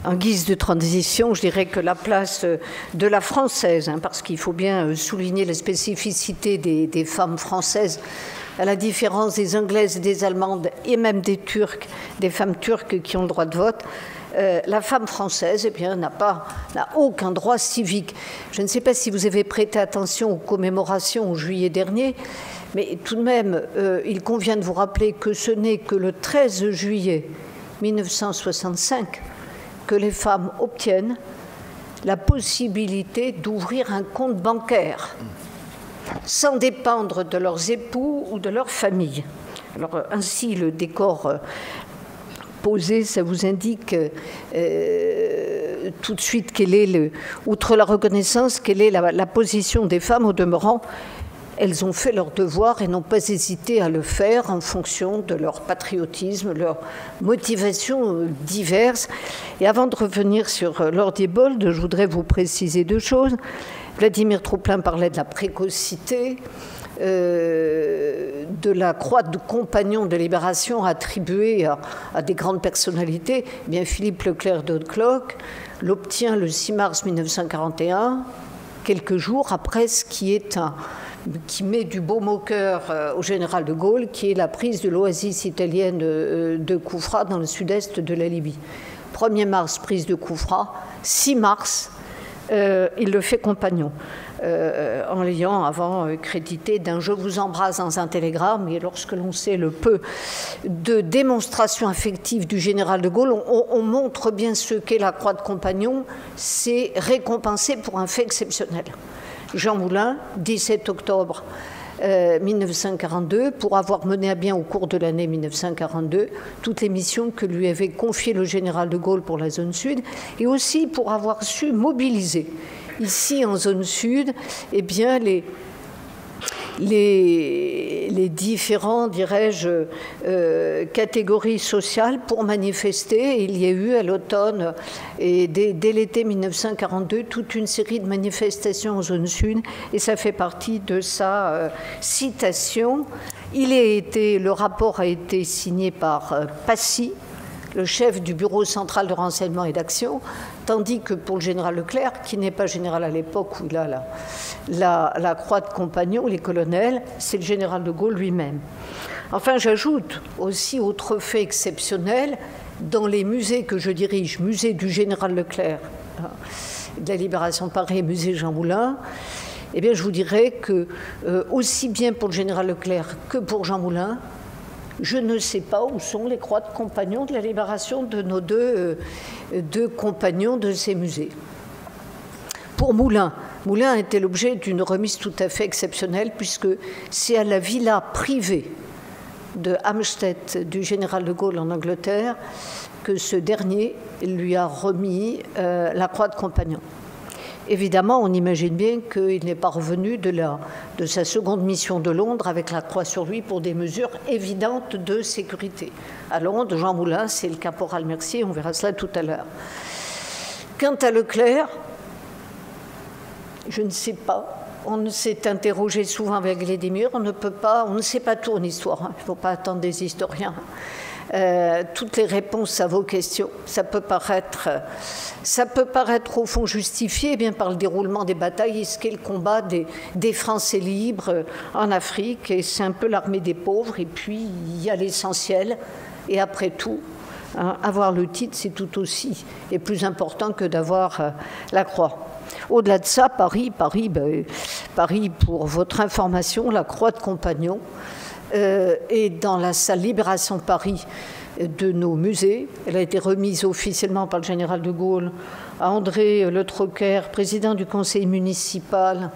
En guise de transition, je dirais que la place de la française, parce qu'il faut bien souligner la spécificité des femmes françaises, à la différence des Anglaises, des Allemandes et même des Turcs, des femmes turques qui ont le droit de vote, la femme française n'a aucun droit civique. Je ne sais pas si vous avez prêté attention aux commémorations au juillet dernier, mais tout de même, il convient de vous rappeler que ce n'est que le 13 juillet 1965 que les femmes obtiennent la possibilité d'ouvrir un compte bancaire sans dépendre de leurs époux ou de leur famille. Alors, ainsi, le décor posé, ça vous indique tout de suite outre la reconnaissance, quelle est la position des femmes. Au demeurant, elles ont fait leur devoir et n'ont pas hésité à le faire en fonction de leur patriotisme, leurs motivations diverses. Et avant de revenir sur l'Ordiebold, je voudrais vous préciser deux choses. Vladimir Troplin parlait de la précocité, de la croix de compagnon de libération attribuée à des grandes personnalités. Eh bien, Philippe Leclerc d'Hautecloque l'obtient le 6 mars 1941, quelques jours après ce qui met du baume au cœur au général de Gaulle, qui est la prise de l'oasis italienne de Koufra dans le sud-est de la Libye. 1er mars, prise de Koufra. 6 mars, il le fait compagnon, en l'ayant avant crédité d'un « je vous embrasse » dans un télégramme. Et lorsque l'on sait le peu de démonstration affective du général de Gaulle, on montre bien ce qu'est la croix de compagnon. C'est récompensé pour un fait exceptionnel. Jean Moulin, 17 octobre 1942, pour avoir mené à bien au cours de l'année 1942 toutes les missions que lui avait confiées le général de Gaulle pour la zone sud, et aussi pour avoir su mobiliser ici en zone sud les différents, dirais-je, catégories sociales pour manifester. Il y a eu à l'automne et dès l'été 1942 toute une série de manifestations en zone sud, et ça fait partie de sa citation. Le rapport a été signé par Passy, le chef du bureau central de renseignement et d'action, tandis que pour le général Leclerc, qui n'est pas général à l'époque où il a la croix de compagnon, les colonels, c'est le général de Gaulle lui-même. Enfin, j'ajoute aussi autre fait exceptionnel, dans les musées que je dirige, musée du général Leclerc, de la Libération de Paris et musée Jean Moulin, je vous dirais que, aussi bien pour le général Leclerc que pour Jean Moulin, Je ne sais pas où sont les croix de compagnons de la libération de nos deux compagnons de ces musées. Pour Moulin était l'objet d'une remise tout à fait exceptionnelle, puisque c'est à la villa privée de Hampstead du général de Gaulle en Angleterre que ce dernier lui a remis la croix de compagnon. Évidemment, on imagine bien qu'il n'est pas revenu de sa seconde mission de Londres avec la croix sur lui pour des mesures évidentes de sécurité. À Londres, Jean Moulin, c'est le caporal Mercier, on verra cela tout à l'heure. Quant à Leclerc, je ne sais pas. On s'est interrogé souvent avec Vladimir, on ne sait pas tout en histoire, hein. Il ne faut pas attendre des historiens. Toutes les réponses à vos questions, ça peut paraître au fond justifié eh bien, par le déroulement des batailles, ce qu'est le combat des Français libres en Afrique, et c'est un peu l'armée des pauvres, et puis il y a l'essentiel, et après tout, hein, avoir le titre, c'est tout aussi et plus important que d'avoir la croix. Au-delà de ça, Paris, pour votre information, la croix de compagnon est dans la salle Libération Paris de nos musées. Elle a été remise officiellement par le général de Gaulle à André Le Troquer, président du conseil municipal,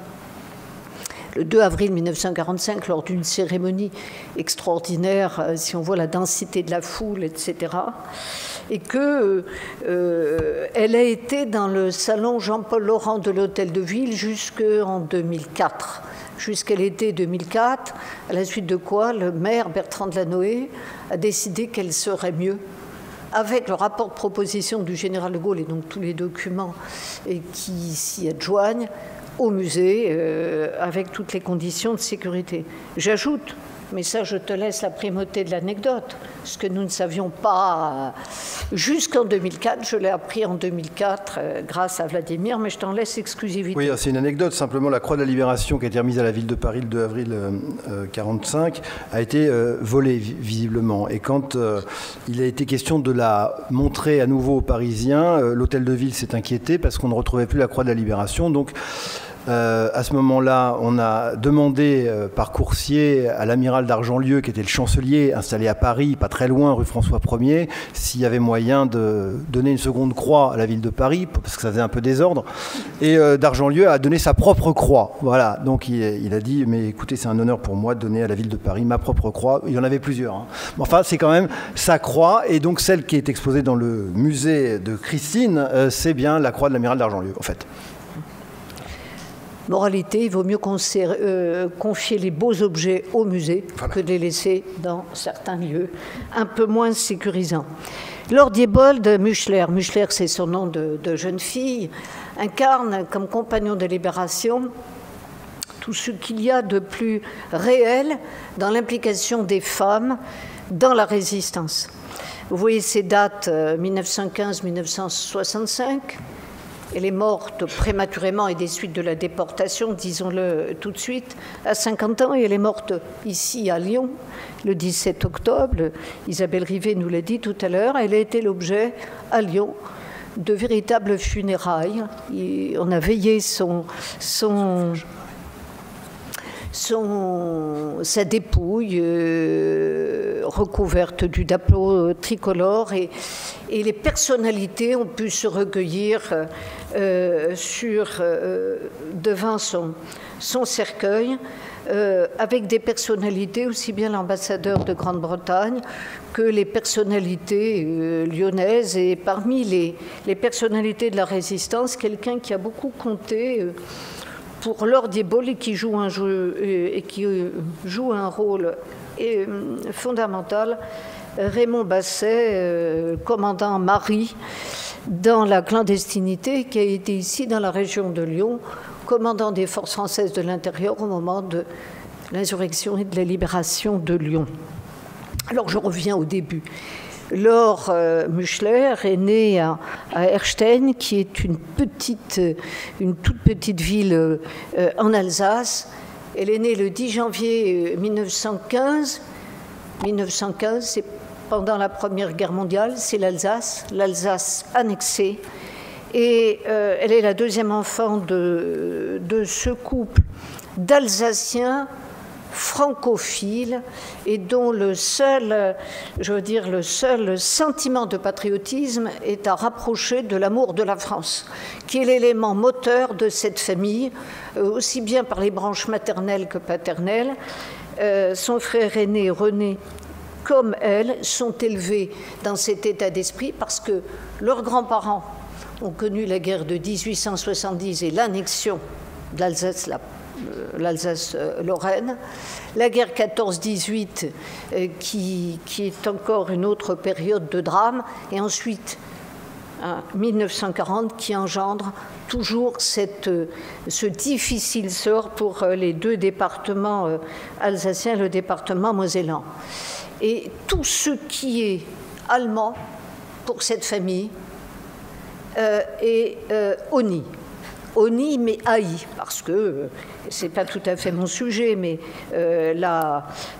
le 2 avril 1945, lors d'une cérémonie extraordinaire, si on voit la densité de la foule, etc., et qu'elle a été dans le salon Jean-Paul Laurent de l'Hôtel de Ville jusqu'en 2004, jusqu'à l'été 2004, à la suite de quoi le maire Bertrand Delanoë a décidé qu'elle serait mieux, avec le rapport de proposition du général de Gaulle et donc tous les documents qui s'y adjoignent, au musée, avec toutes les conditions de sécurité. J'ajoute, mais ça je te laisse la primauté de l'anecdote, ce que nous ne savions pas jusqu'en 2004, je l'ai appris en 2004 grâce à Vladimir, mais je t'en laisse exclusivité. Oui, c'est une anecdote, simplement la croix de la Libération qui a été remise à la ville de Paris le 2 avril 1945 a été volée visiblement, et quand il a été question de la montrer à nouveau aux Parisiens, l'hôtel de ville s'est inquiété parce qu'on ne retrouvait plus la croix de la Libération, donc à ce moment-là, on a demandé par coursier à l'amiral d'Argentlieu, qui était le chancelier installé à Paris, pas très loin, rue François Ier, s'il y avait moyen de donner une seconde croix à la ville de Paris, parce que ça faisait un peu désordre. Et d'Argentlieu a donné sa propre croix. Voilà, donc il a dit, mais écoutez, c'est un honneur pour moi de donner à la ville de Paris ma propre croix. Il y en avait plusieurs, hein. Enfin, c'est quand même sa croix, et donc celle qui est exposée dans le musée de Christine, c'est bien la croix de l'amiral d'Argentlieu, en fait. Moralité, il vaut mieux confier les beaux objets au musée que de les laisser dans certains lieux un peu moins sécurisants. Lord Diebold Muchler, c'est son nom de jeune fille, incarne comme compagnon de libération tout ce qu'il y a de plus réel dans l'implication des femmes dans la résistance. Vous voyez ces dates 1915-1965. Elle est morte prématurément et des suites de la déportation, disons-le tout de suite, à 50 ans. Et elle est morte ici à Lyon, le 17 octobre. Isabelle Rivet nous l'a dit tout à l'heure. Elle a été l'objet, à Lyon, de véritables funérailles. Et on a veillé sa dépouille recouverte du drapeau tricolore, et les personnalités ont pu se recueillir devant son cercueil, avec des personnalités, aussi bien l'ambassadeur de Grande-Bretagne que les personnalités lyonnaises, et parmi les personnalités de la résistance, quelqu'un qui a beaucoup compté pour Lord Diebold et qui joue un rôle fondamental, Raymond Basset, commandant Marie dans la clandestinité, qui a été ici dans la région de Lyon, commandant des forces françaises de l'intérieur au moment de l'insurrection et de la libération de Lyon. Alors je reviens au début. Lord Muchler est né à Erstein, qui est une toute petite ville en Alsace. Elle est née le 10 janvier 1915. 1915, c'est pendant la Première Guerre mondiale, c'est l'Alsace annexée. Et elle est la deuxième enfant de ce couple d'Alsaciens francophile et dont le seul sentiment de patriotisme est à rapprocher de l'amour de la France, qui est l'élément moteur de cette famille, aussi bien par les branches maternelles que paternelles. Son frère aîné, René, comme elle, sont élevés dans cet état d'esprit parce que leurs grands-parents ont connu la guerre de 1870 et l'annexion de l'Alsace-Lorraine, la guerre 14-18 qui est encore une autre période de drame, et ensuite 1940 qui engendre toujours ce difficile sort pour les deux départements alsaciens, le département mosellan. Et tout ce qui est allemand pour cette famille est honni. Honni, mais haï, parce que c'est pas tout à fait mon sujet, mais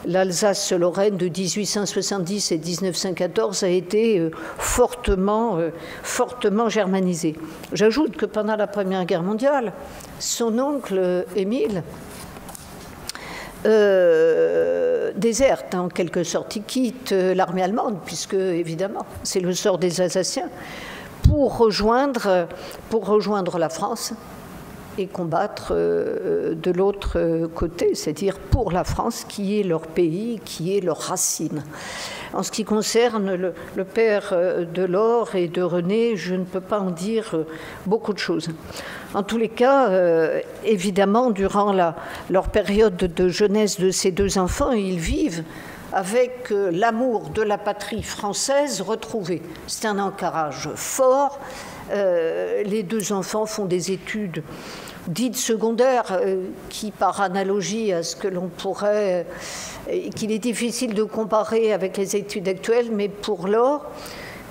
l'Alsace-Lorraine de 1870 et 1914 a été fortement germanisée. J'ajoute que pendant la Première Guerre mondiale, son oncle Émile déserte en quelque sorte. Il quitte l'armée allemande, puisque évidemment c'est le sort des Alsaciens, pour rejoindre la France et combattre de l'autre côté, c'est-à-dire pour la France, qui est leur pays, qui est leur racine. En ce qui concerne le père de Laure et de René, je ne peux pas en dire beaucoup de choses. En tous les cas, évidemment, durant leur période de jeunesse de ces deux enfants, ils vivent avec l'amour de la patrie française retrouvé. C'est un ancrage fort. Les deux enfants font des études dites secondaires qui, par analogie à ce que l'on pourrait, qu'il est difficile de comparer avec les études actuelles, mais pour Laure,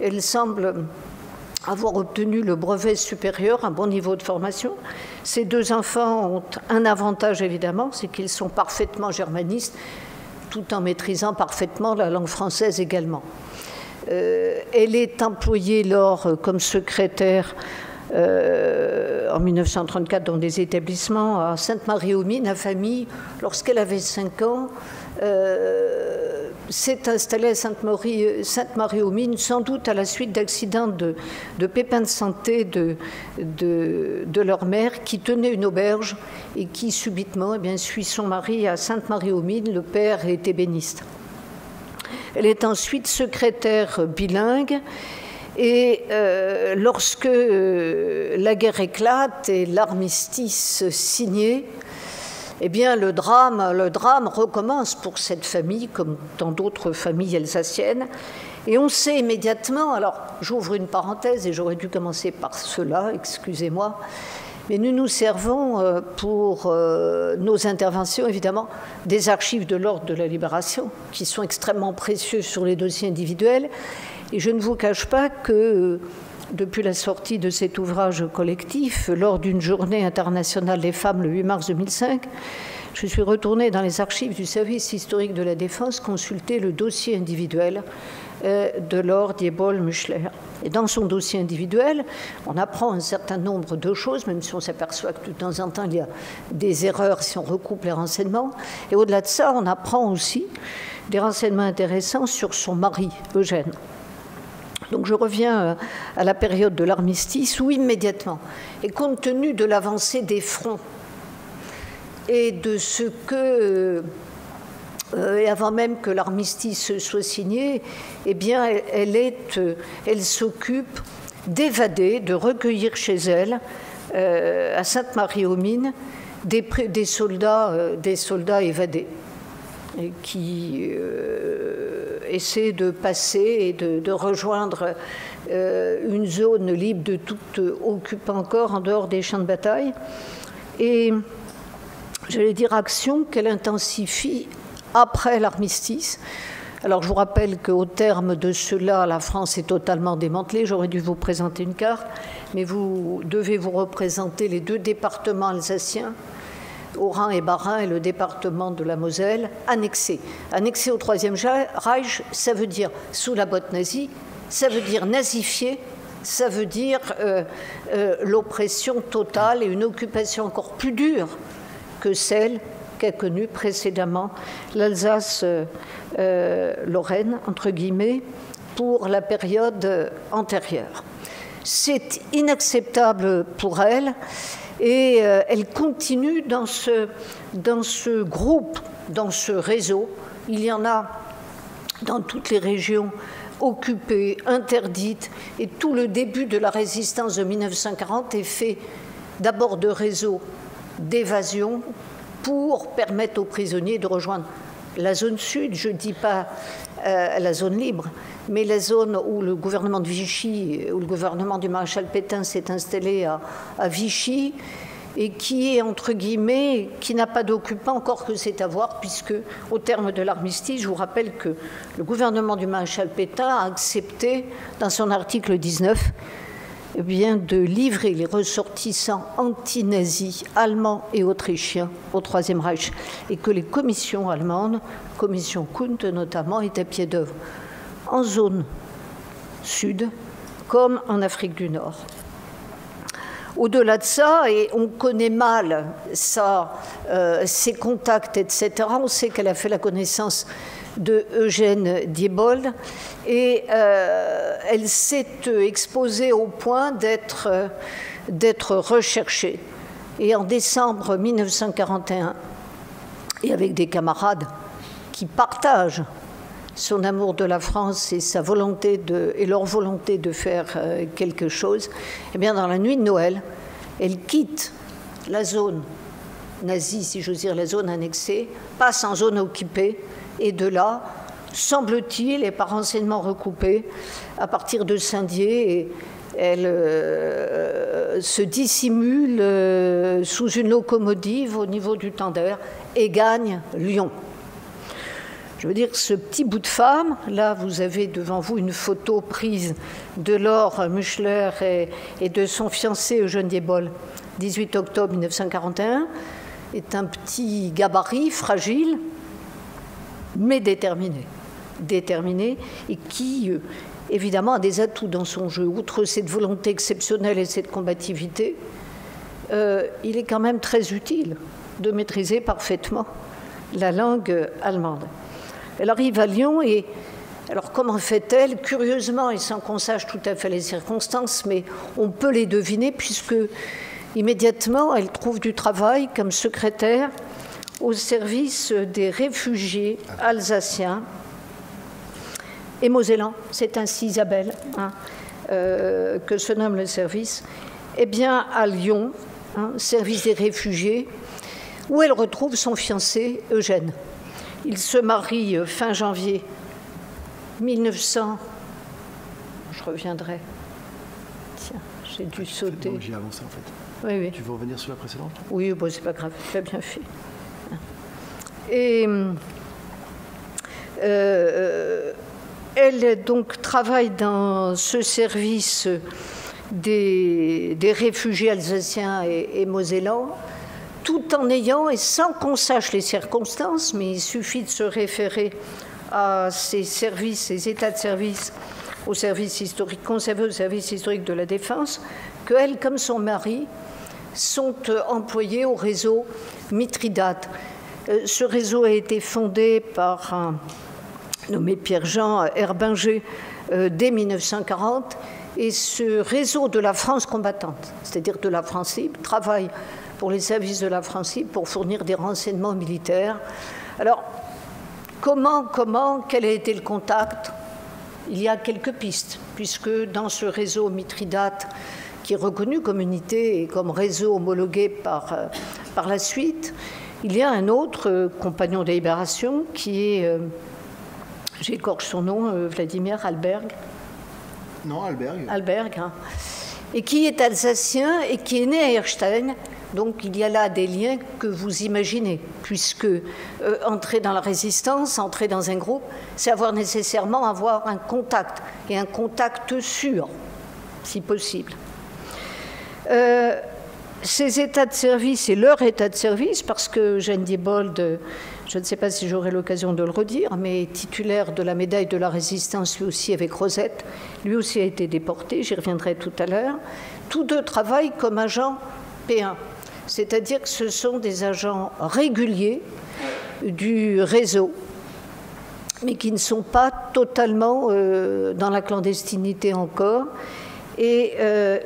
elle semble avoir obtenu le brevet supérieur, un bon niveau de formation. Ces deux enfants ont un avantage évidemment, c'est qu'ils sont parfaitement germanistes, tout en maîtrisant parfaitement la langue française également. Elle est employée, Laure, comme secrétaire en 1934 dans des établissements à Sainte-Marie-aux-Mines, à Famille. Lorsqu'elle avait 5 ans, s'est installée à Sainte-Marie-aux-Mines, sans doute à la suite d'accidents de pépins de santé de leur mère, qui tenait une auberge et qui subitement suit son mari à Sainte-Marie-aux-Mines. Le père est ébéniste. Elle est ensuite secrétaire bilingue. Et lorsque la guerre éclate et l'armistice signé, eh bien le drame recommence pour cette famille, comme dans d'autres familles alsaciennes. Et on sait immédiatement, alors j'ouvre une parenthèse et j'aurais dû commencer par cela, excusez-moi, mais nous nous servons pour nos interventions, évidemment, des archives de l'Ordre de la Libération, qui sont extrêmement précieux sur les dossiers individuels. Et je ne vous cache pas que depuis la sortie de cet ouvrage collectif, lors d'une journée internationale des femmes le 8 mars 2005, je suis retournée dans les archives du service historique de la Défense consulter le dossier individuel de Laure Diebold-Muschler. Et dans son dossier individuel, on apprend un certain nombre de choses, même si on s'aperçoit que de temps en temps, il y a des erreurs si on recoupe les renseignements. Et au-delà de ça, on apprend aussi des renseignements intéressants sur son mari, Eugène. Donc je reviens à la période de l'armistice où immédiatement, et compte tenu de l'avancée des fronts et de ce que, et avant même que l'armistice soit signé, eh bien elle s'occupe d'évader, de recueillir chez elle, à Sainte-Marie-aux-Mines, des soldats évadés qui essaient de passer et de rejoindre une zone libre de toute occupant encore en dehors des champs de bataille. Et j'allais dire action qu'elle intensifie après l'armistice. Alors je vous rappelle qu'au terme de cela, la France est totalement démantelée. J'aurais dû vous présenter une carte, mais vous devez vous représenter les deux départements alsaciens, Haut-Rhin et Bas-Rhin, et le département de la Moselle, annexés. Annexés au Troisième Reich, ça veut dire sous la botte nazie, ça veut dire nazifié, ça veut dire l'oppression totale et une occupation encore plus dure que celle qu'a connu précédemment l'Alsace-Lorraine, entre guillemets, pour la période antérieure. C'est inacceptable pour elle et elle continue dans ce groupe, dans ce réseau. Il y en a dans toutes les régions occupées, interdites, et tout le début de la résistance de 1940 est fait d'abord de réseaux d'évasion pour permettre aux prisonniers de rejoindre la zone sud, je ne dis pas la zone libre, mais la zone où le gouvernement de Vichy, où le gouvernement du maréchal Pétain s'est installé à Vichy, et qui est, entre guillemets, qui n'a pas d'occupant, encore que c'est à voir, puisque au terme de l'armistice, je vous rappelle que le gouvernement du maréchal Pétain a accepté, dans son article 19, eh bien, de livrer les ressortissants anti-nazis allemands et autrichiens au Troisième Reich, et que les commissions allemandes, commission Kunt notamment, étaient à pied d'œuvre en zone sud comme en Afrique du Nord. Au-delà de ça, et on connaît mal ses contacts, etc., on sait qu'elle a fait la connaissance de Eugène Diebold et elle s'est exposée au point d'être recherchée. Et en décembre 1941, et avec des camarades qui partagent son amour de la France et sa volonté et leur volonté de faire quelque chose, eh bien dans la nuit de Noël, elle quitte la zone nazie, si j'ose dire, la zone annexée, passe en zone occupée, et de là, semble-t-il, et par renseignements recoupés, à partir de Saint-Dié, elle se dissimule sous une locomotive au niveau du Tender et gagne Lyon. Je veux dire que ce petit bout de femme, là vous avez devant vous une photo prise de Laure Muchler et de son fiancé Eugène Diebold, 18 octobre 1941, est un petit gabarit fragile, mais déterminé, et qui évidemment a des atouts dans son jeu. Outre cette volonté exceptionnelle et cette combativité, il est quand même très utile de maîtriser parfaitement la langue allemande. Elle arrive à Lyon et, alors comment fait-elle? Curieusement, et sans qu'on sache tout à fait les circonstances, mais on peut les deviner puisque immédiatement elle trouve du travail comme secrétaire au service des réfugiés alsaciens et mosellans. C'est ainsi, Isabelle, que se nomme le service. Eh bien, à Lyon, service des réfugiés, où elle retrouve son fiancé Eugène. Il se marie fin janvier 1900. Je reviendrai. Tiens, j'ai dû sauter. J'ai avancé en fait. Oui, oui. Tu veux revenir sur la précédente? Oui, bon, c'est pas grave, tu as bien fait. Et elle donc travaille dans ce service des réfugiés alsaciens et mosellans, tout en ayant, et sans qu'on sache les circonstances, mais il suffit de se référer à ces services, ces états de service, au service historique, conservés au service historique de la Défense, qu'elle, comme son mari, sont employés au réseau Mithridate. Ce réseau a été fondé par un nommé Pierre-Jean Herbinger dès 1940, et ce réseau de la France combattante, c'est-à-dire de la France libre, travaille pour les services de la France libre pour fournir des renseignements militaires. Alors, quel a été le contact? Il y a quelques pistes, puisque dans ce réseau Mithridate, qui est reconnu comme unité et comme réseau homologué par la suite, il y a un autre compagnon de libération qui est, j'écorche son nom, Vladimir Alberg. Non, Alberg. Alberg, et qui est alsacien et qui est né à Erstein. Donc il y a là des liens que vous imaginez, puisque entrer dans la résistance, entrer dans un groupe, c'est nécessairement avoir un contact, et un contact sûr, si possible. Ces états de service et leur état de service, parce que Eugène Diebold, je ne sais pas si j'aurai l'occasion de le redire, mais titulaire de la médaille de la Résistance, lui aussi avec Rosette, lui aussi a été déporté, j'y reviendrai tout à l'heure. Tous deux travaillent comme agents P1. C'est-à-dire que ce sont des agents réguliers du réseau, mais qui ne sont pas totalement dans la clandestinité encore, et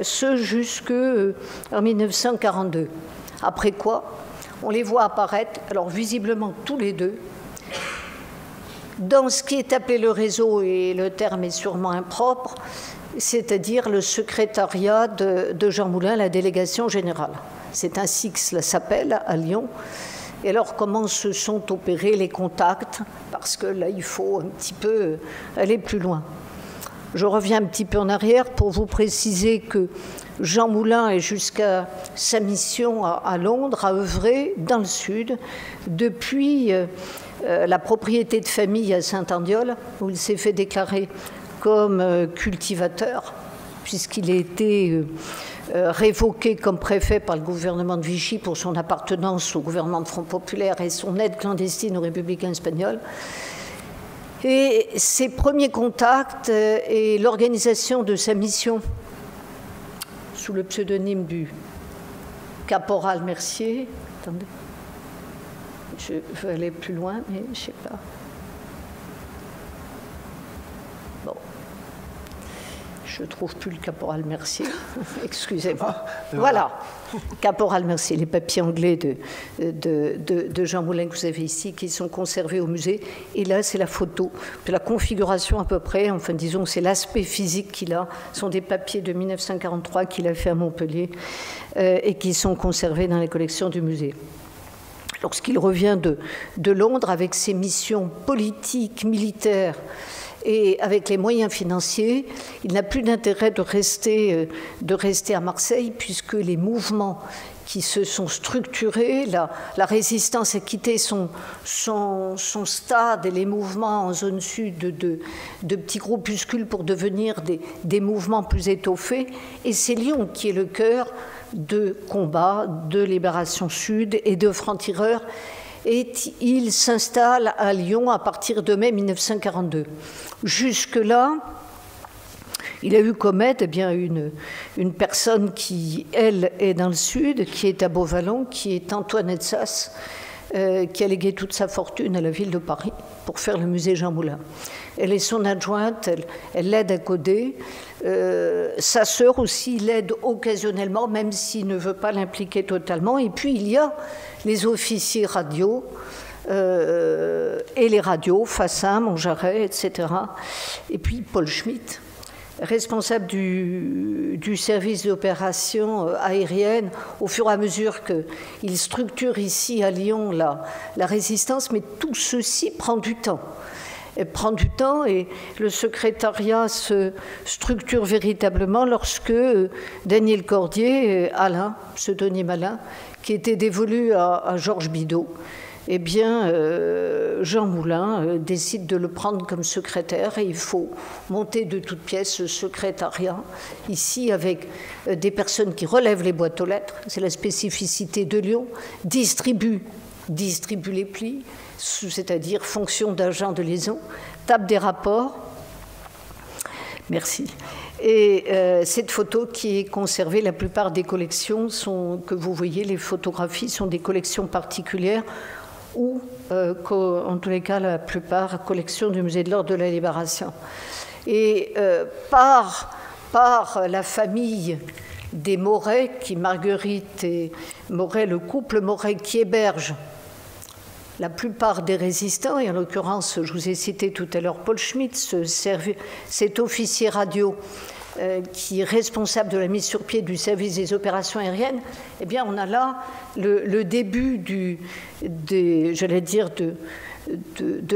ce jusqu'en 1942. Après quoi, on les voit apparaître, alors visiblement tous les deux, dans ce qui est appelé le réseau, et le terme est sûrement impropre, c'est-à-dire le secrétariat de Jean Moulin, la délégation générale. C'est ainsi que cela s'appelle à Lyon. Et alors, comment se sont opérés les contacts? Parce que là, il faut un petit peu aller plus loin. Je reviens un petit peu en arrière pour vous préciser que Jean Moulin est jusqu'à sa mission à Londres, a œuvré dans le Sud depuis la propriété de famille à Saint-Andiol, où il s'est fait déclarer comme cultivateur, puisqu'il a été révoqué comme préfet par le gouvernement de Vichy pour son appartenance au gouvernement de Front Populaire et son aide clandestine aux républicains espagnols. Et ses premiers contacts et l'organisation de sa mission sous le pseudonyme du caporal Mercier. Attendez, je veux aller plus loin, mais je ne sais pas. Bon. Je ne trouve plus le caporal Mercier. Excusez-moi. Voilà, caporal Mercier, les papiers anglais de Jean Moulin que vous avez ici, qui sont conservés au musée. Et là, c'est la photo, la configuration à peu près, enfin disons, c'est l'aspect physique qu'il a. Ce sont des papiers de 1943 qu'il a fait à Montpellier et qui sont conservés dans les collections du musée. Lorsqu'il revient de Londres avec ses missions politiques, militaires, et avec les moyens financiers, il n'a plus d'intérêt de rester à Marseille, puisque les mouvements qui se sont structurés, la résistance a quitté son stade et les mouvements en zone sud de petits groupuscules pour devenir des mouvements plus étoffés. Et c'est Lyon qui est le cœur de combat, de libération sud et de francs-tireurs. Et il s'installe à Lyon à partir de mai 1942. Jusque-là, il a eu comme aide une personne qui, elle, est dans le sud, qui est à Beauvallon, qui est Antoinette Sasse, qui a légué toute sa fortune à la ville de Paris pour faire le musée Jean Moulin. Elle est son adjointe, elle l'aide à coder. Sa sœur aussi l'aide occasionnellement, même s'il ne veut pas l'impliquer totalement. Et puis il y a les officiers radio et les radios, Fassin, Montjarret, etc. Et puis Paul Schmitt, responsable du service d'opération aérienne, au fur et à mesure qu'il structure ici à Lyon la résistance, mais tout ceci prend du temps. Et le secrétariat se structure véritablement lorsque Daniel Cordier, Alain, pseudonyme Alain, qui était dévolu à Georges Bidault, eh bien, Jean Moulin décide de le prendre comme secrétaire et il faut monter de toutes pièces ce secrétariat, ici avec des personnes qui relèvent les boîtes aux lettres, c'est la spécificité de Lyon, distribue les plis, c'est-à-dire fonction d'agent de liaison, tape des rapports. Merci. Et cette photo qui est conservée, la plupart des collections que vous voyez, les photographies sont des collections particulières ou, en tous les cas, la plupart, collections du Musée de l'Ordre de la Libération. Et par la famille des Moret, Marguerite et Moret, le couple Moret qui héberge la plupart des résistants, et en l'occurrence, je vous ai cité tout à l'heure Paul Schmitt, cet officier radio qui est responsable de la mise sur pied du service des opérations aériennes, eh bien, on a là le début de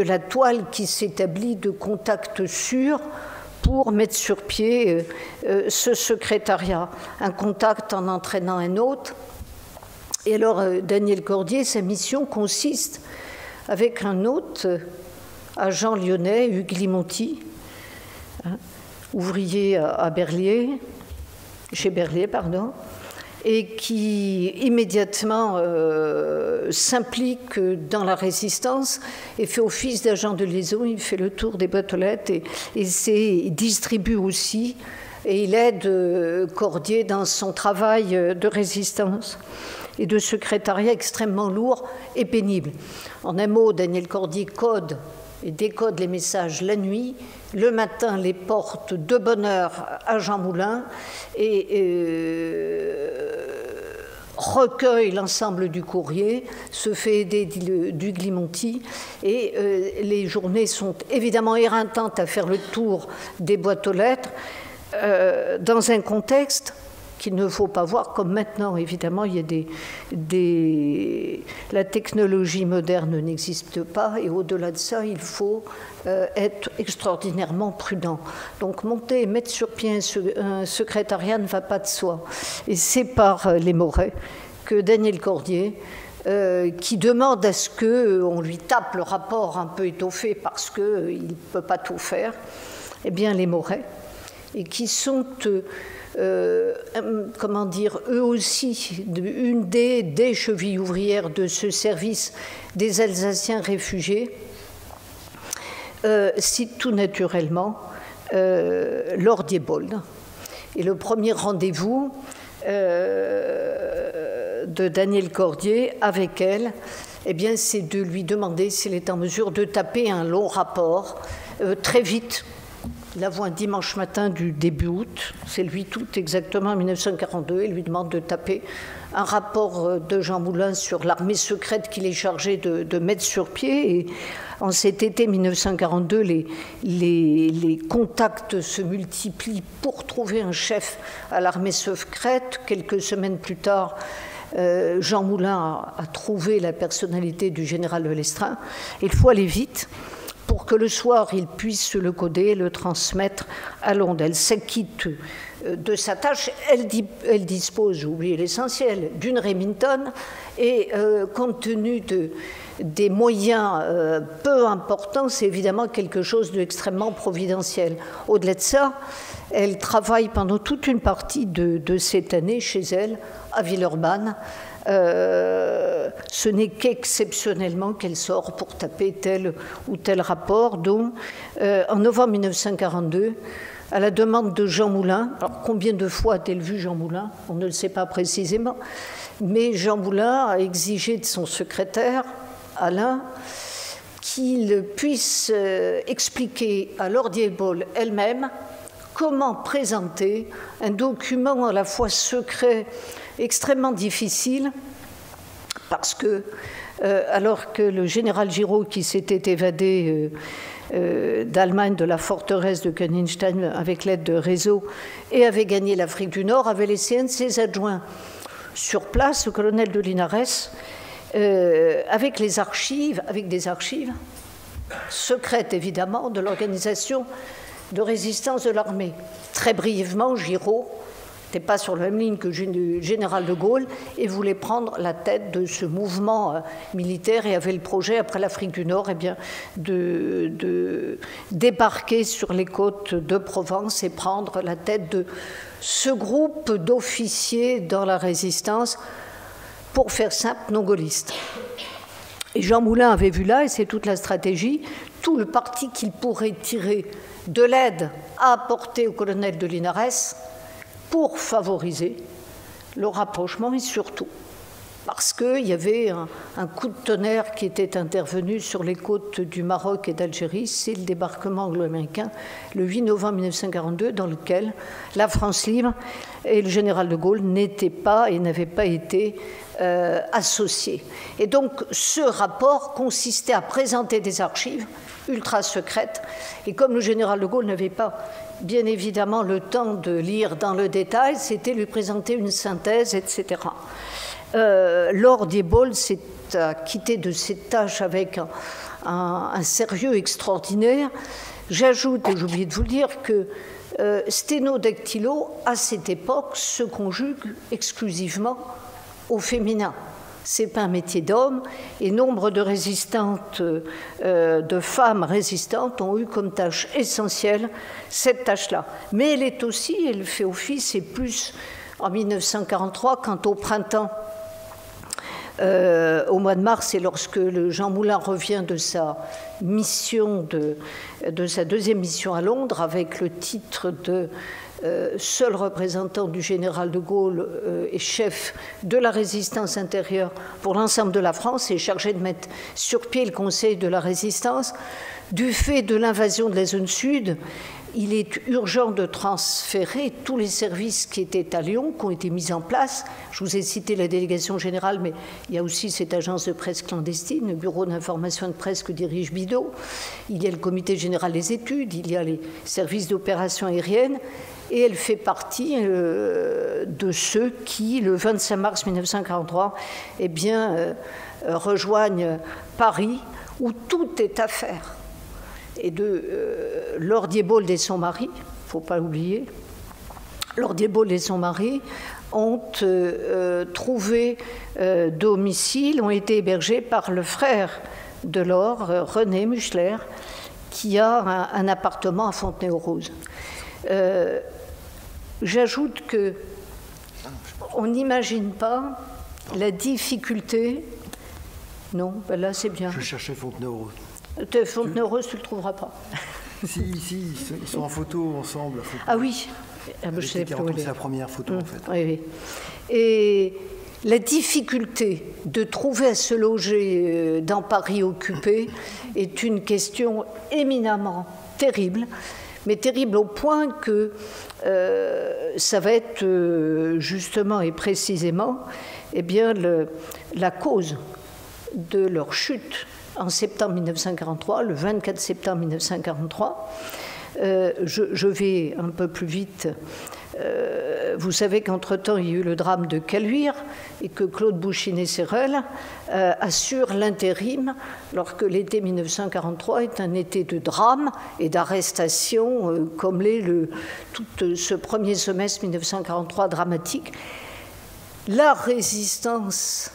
la toile qui s'établit de contacts sûrs pour mettre sur pied ce secrétariat. Un contact en entraînant un autre. Et alors, Daniel Cordier, sa mission consiste, avec un autre agent lyonnais, Hugues Limonti, ouvrier à Berlier, chez Berlier, pardon, et qui immédiatement s'implique dans la résistance et fait office d'agent de liaison. Il fait le tour des boîtes aux lettres et distribue aussi et il aide Cordier dans son travail de résistance et de secrétariat extrêmement lourd et pénible. En un mot, Daniel Cordier code et décode les messages la nuit, le matin les porte de bonne heure à Jean Moulin et recueille l'ensemble du courrier, se fait aider du Glimonti et les journées sont évidemment éreintantes à faire le tour des boîtes aux lettres dans un contexte qu'il ne faut pas voir comme maintenant. Évidemment, il y a la technologie moderne n'existe pas et au-delà de ça, il faut être extraordinairement prudent. Donc monter et mettre sur pied un secrétariat ne va pas de soi. Et c'est par les Moret que Daniel Cordier, qui demande à ce qu'on lui tape le rapport un peu étoffé parce qu'il ne peut pas tout faire, eh bien les Moret, et qui sont... comment dire, eux aussi, une des chevilles ouvrières de ce service des Alsaciens réfugiés, cite tout naturellement Laure Diebold. Et le premier rendez-vous de Daniel Cordier avec elle, eh bien, c'est de lui demander s'il est en mesure de taper un long rapport très vite. Il la voit un dimanche matin du début août, c'est le 8 août exactement, en 1942. Il lui demande de taper un rapport de Jean Moulin sur l'armée secrète qu'il est chargé de mettre sur pied. Et en cet été 1942, les contacts se multiplient pour trouver un chef à l'armée secrète. Quelques semaines plus tard, Jean Moulin a trouvé la personnalité du général de Lestrin. Il faut aller vite pour que le soir, il puisse le coder et le transmettre à Londres. Elle s'acquitte de sa tâche. Elle dispose, j'ai oublié l'essentiel, d'une Remington et compte tenu des moyens peu importants, c'est évidemment quelque chose d'extrêmement providentiel. Au-delà de ça, elle travaille pendant toute une partie de cette année chez elle, à Villeurbanne. Ce n'est qu'exceptionnellement qu'elle sort pour taper tel ou tel rapport, dont en novembre 1942, à la demande de Jean Moulin, alors combien de fois a-t-elle vu Jean Moulin? On ne le sait pas précisément, mais Jean Moulin a exigé de son secrétaire, Alain, qu'il puisse expliquer à Laure Diebold elle-même comment présenter un document à la fois secret, extrêmement difficile, parce que, alors que le général Giraud, qui s'était évadé d'Allemagne, de la forteresse de Königstein, avec l'aide de Réseau, et avait gagné l'Afrique du Nord, avait laissé un de ses adjoints sur place, le colonel de Linares, avec des archives secrètes, évidemment, de l'organisation de résistance de l'armée. Très brièvement, Giraud n'était pas sur la même ligne que le général de Gaulle et voulait prendre la tête de ce mouvement militaire et avait le projet, après l'Afrique du Nord, eh bien, de débarquer sur les côtes de Provence et prendre la tête de ce groupe d'officiers dans la résistance, pour faire simple, non gaullistes. Et Jean Moulin avait vu là, et c'est toute la stratégie, tout le parti qu'il pourrait tirer de l'aide à apporter au colonel de Linares pour favoriser le rapprochement et surtout parce qu'il y avait un coup de tonnerre qui était intervenu sur les côtes du Maroc et d'Algérie, c'est le débarquement anglo-américain le 8 novembre 1942 dans lequel la France libre et le général de Gaulle n'étaient pas et n'avaient pas été associés. Et donc ce rapport consistait à présenter des archives ultra secrètes et comme le général de Gaulle n'avait pas bien évidemment le temps de lire dans le détail, c'était lui présenter une synthèse, etc. Laure Diebold s'est acquittée de cette tâche avec un sérieux extraordinaire. J'ajoute, et j'ai oublié de vous le dire, que sténodactylo, à cette époque, se conjugue exclusivement au féminin. Ce n'est pas un métier d'homme, et nombre de résistantes, de femmes résistantes ont eu comme tâche essentielle cette tâche-là. Mais elle est aussi, elle fait office, et plus en 1943, quand au printemps, au mois de mars, et lorsque Jean Moulin revient de sa mission, de sa deuxième mission à Londres, avec le titre de seul représentant du général de Gaulle et chef de la résistance intérieure pour l'ensemble de la France, est chargé de mettre sur pied le Conseil de la résistance. Du fait de l'invasion de la zone sud, il est urgent de transférer tous les services qui étaient à Lyon, qui ont été mis en place. Je vous ai cité la délégation générale, mais il y a aussi cette agence de presse clandestine, le bureau d'information de presse que dirige Bidault. Il y a le comité général des études, il y a les services d'opération aérienne, et elle fait partie de ceux qui, le 25 mars 1943, eh bien, rejoignent Paris, où tout est à faire. Et de Laure Diebold et son mari, il ne faut pas l'oublier, Laure Diebold et son mari ont trouvé domicile, ont été hébergés par le frère de Laure, René Muchler, qui a un appartement à Fontenay-aux-Roses. J'ajoute qu'on n'imagine pas la difficulté. Non, ben là c'est bien. Je cherchais Fontenay-aux-Roses. Fontenay-aux-Roses, tu ne le trouveras pas. Si, ils sont en photo ensemble. Ah oui, c'est la première photo en fait. Oui, oui. Et la difficulté de trouver à se loger dans Paris occupé est une question éminemment terrible, mais terrible au point que ça va être justement et précisément eh bien, la cause de leur chute en septembre 1943, le 24 septembre 1943. Je vais un peu plus vite. Vous savez qu'entre-temps, il y a eu le drame de Caluire et que Claude Bouchinet-Serrel assure l'intérim, alors que l'été 1943 est un été de drame et d'arrestation, comme l'est tout ce premier semestre 1943 dramatique. La résistance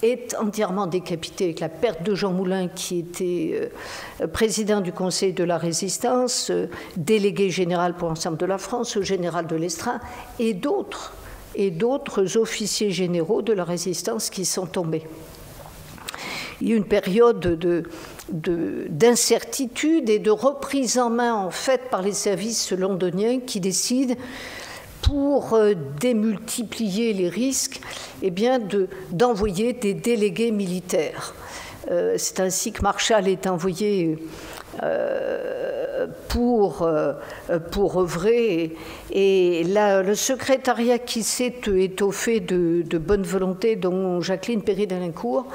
est entièrement décapité avec la perte de Jean Moulin, qui était président du Conseil de la Résistance, délégué général pour l'ensemble de la France, général de l'Estrin, et d'autres officiers généraux de la Résistance qui sont tombés. Il y a une période d'incertitude et de reprise en main en fait par les services londoniens qui décident, pour démultiplier les risques, eh bien d'envoyer des délégués militaires. C'est ainsi que Marshall est envoyé pour œuvrer. Et là, le secrétariat qui s'est étoffé de bonne volonté, dont Jacqueline Perry d'Alincourt,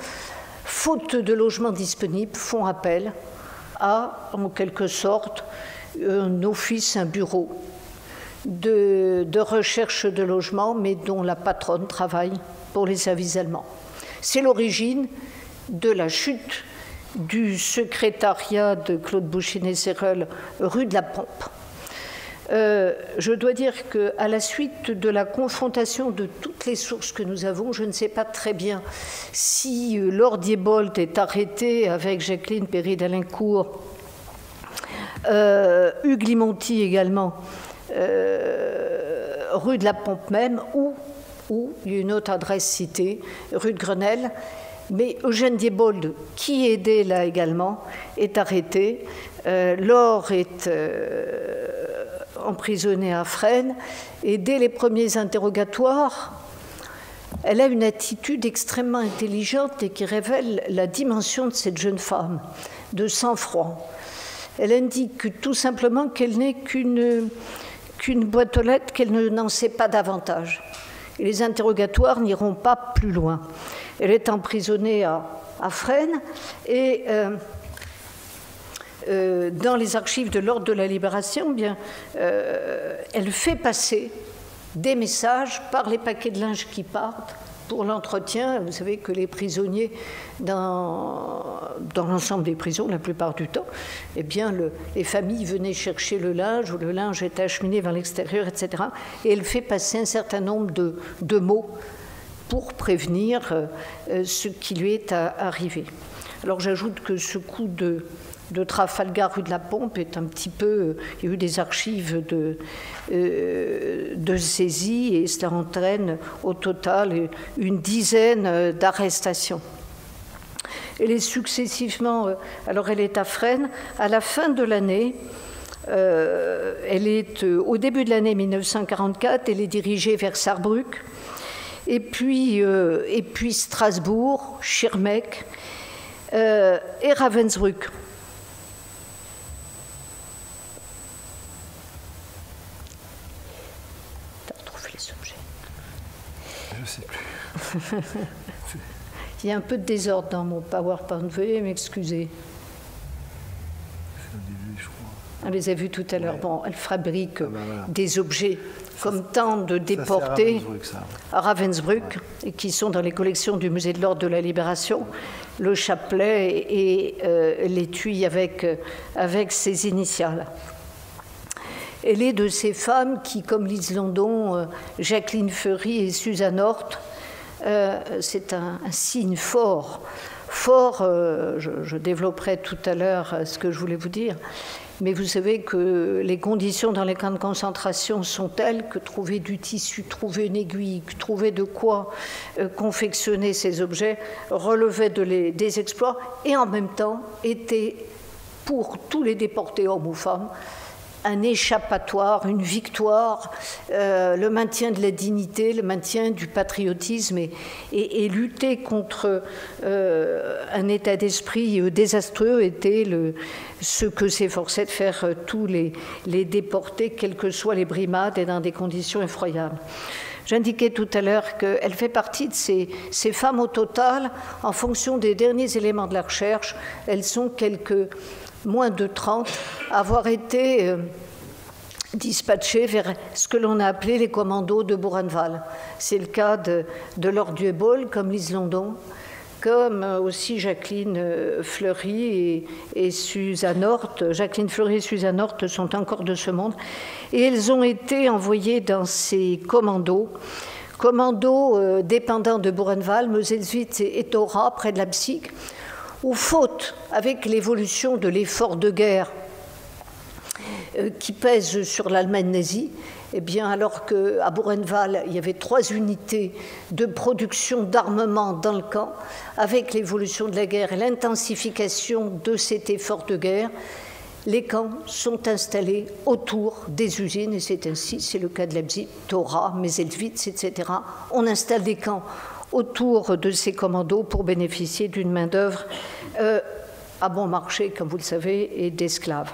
faute de logements disponibles, font appel à, en quelque sorte, un office, un bureau de recherche de logement, mais dont la patronne travaille pour les services allemands. C'est l'origine de la chute du secrétariat de Claude Bouchinet-Serrel rue de la Pompe. Je dois dire qu'à la suite de la confrontation de toutes les sources que nous avons, je ne sais pas très bien si Laure Diebold est arrêtée avec Jacqueline Perry d'Alincourt, Hugues Limonti également, rue de la Pompe même, ou il y a une autre adresse citée, rue de Grenelle, mais Eugène Diebold, qui aidait là également, est arrêté. Laure est emprisonnée à Fresnes, et dès les premiers interrogatoires, elle a une attitude extrêmement intelligente et qui révèle la dimension de cette jeune femme, de sang-froid. Elle indique tout simplement qu'elle n'est qu'une boîte aux lettres, qu'elle n'en sait pas davantage. Et les interrogatoires n'iront pas plus loin. Elle est emprisonnée à Fresnes et dans les archives de l'Ordre de la Libération, bien, elle fait passer des messages par les paquets de linge qui partent pour l'entretien. Vous savez que les prisonniers, dans l'ensemble des prisons, la plupart du temps, eh bien, les familles venaient chercher le linge, ou le linge était acheminé vers l'extérieur, etc. Et elle fait passer un certain nombre de mots pour prévenir ce qui lui est arrivé. Alors j'ajoute que ce coup de Trafalgar rue de la Pompe est un petit peu... il y a eu des archives de saisie et cela entraîne au total une dizaine d'arrestations. Elle est successivement... alors elle est à Fresnes. À la fin de l'année, Elle est au début de l'année 1944, elle est dirigée vers Sarrebruck, et puis Strasbourg, Schirmeck et Ravensbrück. T'as trouvé les objets? Je ne sais plus. Il y a un peu de désordre dans mon PowerPoint, veuillez m'excuser. On les a vus tout à l'heure. Ouais. Bon, elle fabrique voilà. Des objets comme tant de déportés à Ravensbrück, et qui sont dans les collections du Musée de l'Ordre de la Libération, le chapelet et l'étui avec ses initiales. Elle est de ces femmes qui, comme Lise Landon, Jacqueline Fleury et Suzanne Horth, c'est un signe fort. Je développerai tout à l'heure ce que je voulais vous dire. Mais vous savez que les conditions dans les camps de concentration sont telles que trouver du tissu, trouver une aiguille, trouver de quoi confectionner ces objets relevait des exploits et en même temps était, pour tous les déportés hommes ou femmes, un échappatoire, une victoire, le maintien de la dignité, le maintien du patriotisme et lutter contre un état d'esprit désastreux était ce que s'efforçaient de faire tous les déportés, quelles que soient les brimades et dans des conditions effroyables. J'indiquais tout à l'heure qu'elle fait partie de ces femmes au total, en fonction des derniers éléments de la recherche, elles sont moins de 30, avoir été dispatchés vers ce que l'on a appelé les commandos de Buchenwald. C'est le cas de Laure Diebold, comme Lise Landon, comme aussi Jacqueline Fleury et Suzanne Horth. Jacqueline Fleury et Suzanne Horth sont encore de ce monde. Et elles ont été envoyées dans ces commandos dépendants de Buchenwald, Moselswitz et Thora, près de Leipzig, où, faute, avec l'évolution de l'effort de guerre qui pèse sur l'Allemagne nazie, eh bien, alors qu'à Buchenwald, il y avait 3 unités de production d'armement dans le camp, avec l'évolution de la guerre et l'intensification de cet effort de guerre, les camps sont installés autour des usines, et c'est ainsi, c'est le cas de Leipzig, Thora, Moselswitz, etc. On installe des camps autour de ces commandos pour bénéficier d'une main-d'œuvre à bon marché, comme vous le savez, et d'esclaves.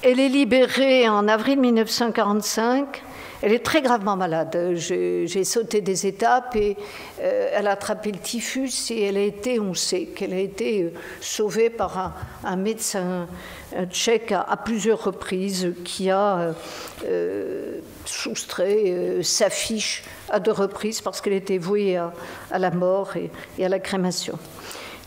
Elle est libérée en avril 1945. Elle est très gravement malade. J'ai sauté des étapes et elle a attrapé le typhus et elle a été, on sait qu'elle a été sauvée par un médecin tchèque à plusieurs reprises qui a soustrait sa fiche à 2 reprises parce qu'elle était vouée à la mort et à la crémation.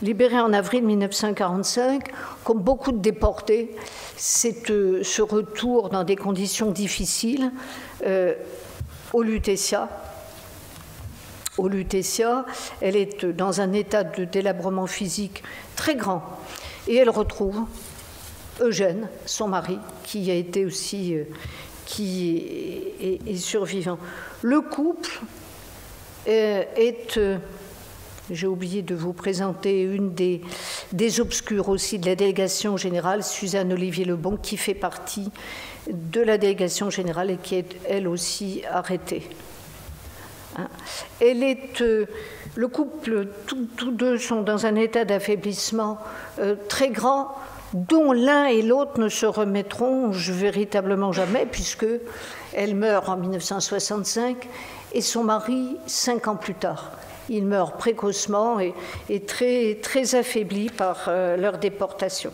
Libérée en avril 1945, comme beaucoup de déportés, c'est ce retour dans des conditions difficiles au Lutetia. Au Lutetia, elle est dans un état de délabrement physique très grand et elle retrouve Eugène, son mari, qui a été aussi qui est survivant. Le couple est j'ai oublié de vous présenter une des obscures aussi de la délégation générale, Suzanne Olivier-Lebon, qui fait partie de la délégation générale et qui est elle aussi arrêtée. Elle est, le couple, tous deux sont dans un état d'affaiblissement très grand, dont l'un et l'autre ne se remettront véritablement jamais, puisque elle meurt en 1965 et son mari 5 ans plus tard. Ils meurent précocement et très, très affaiblis par leur déportation.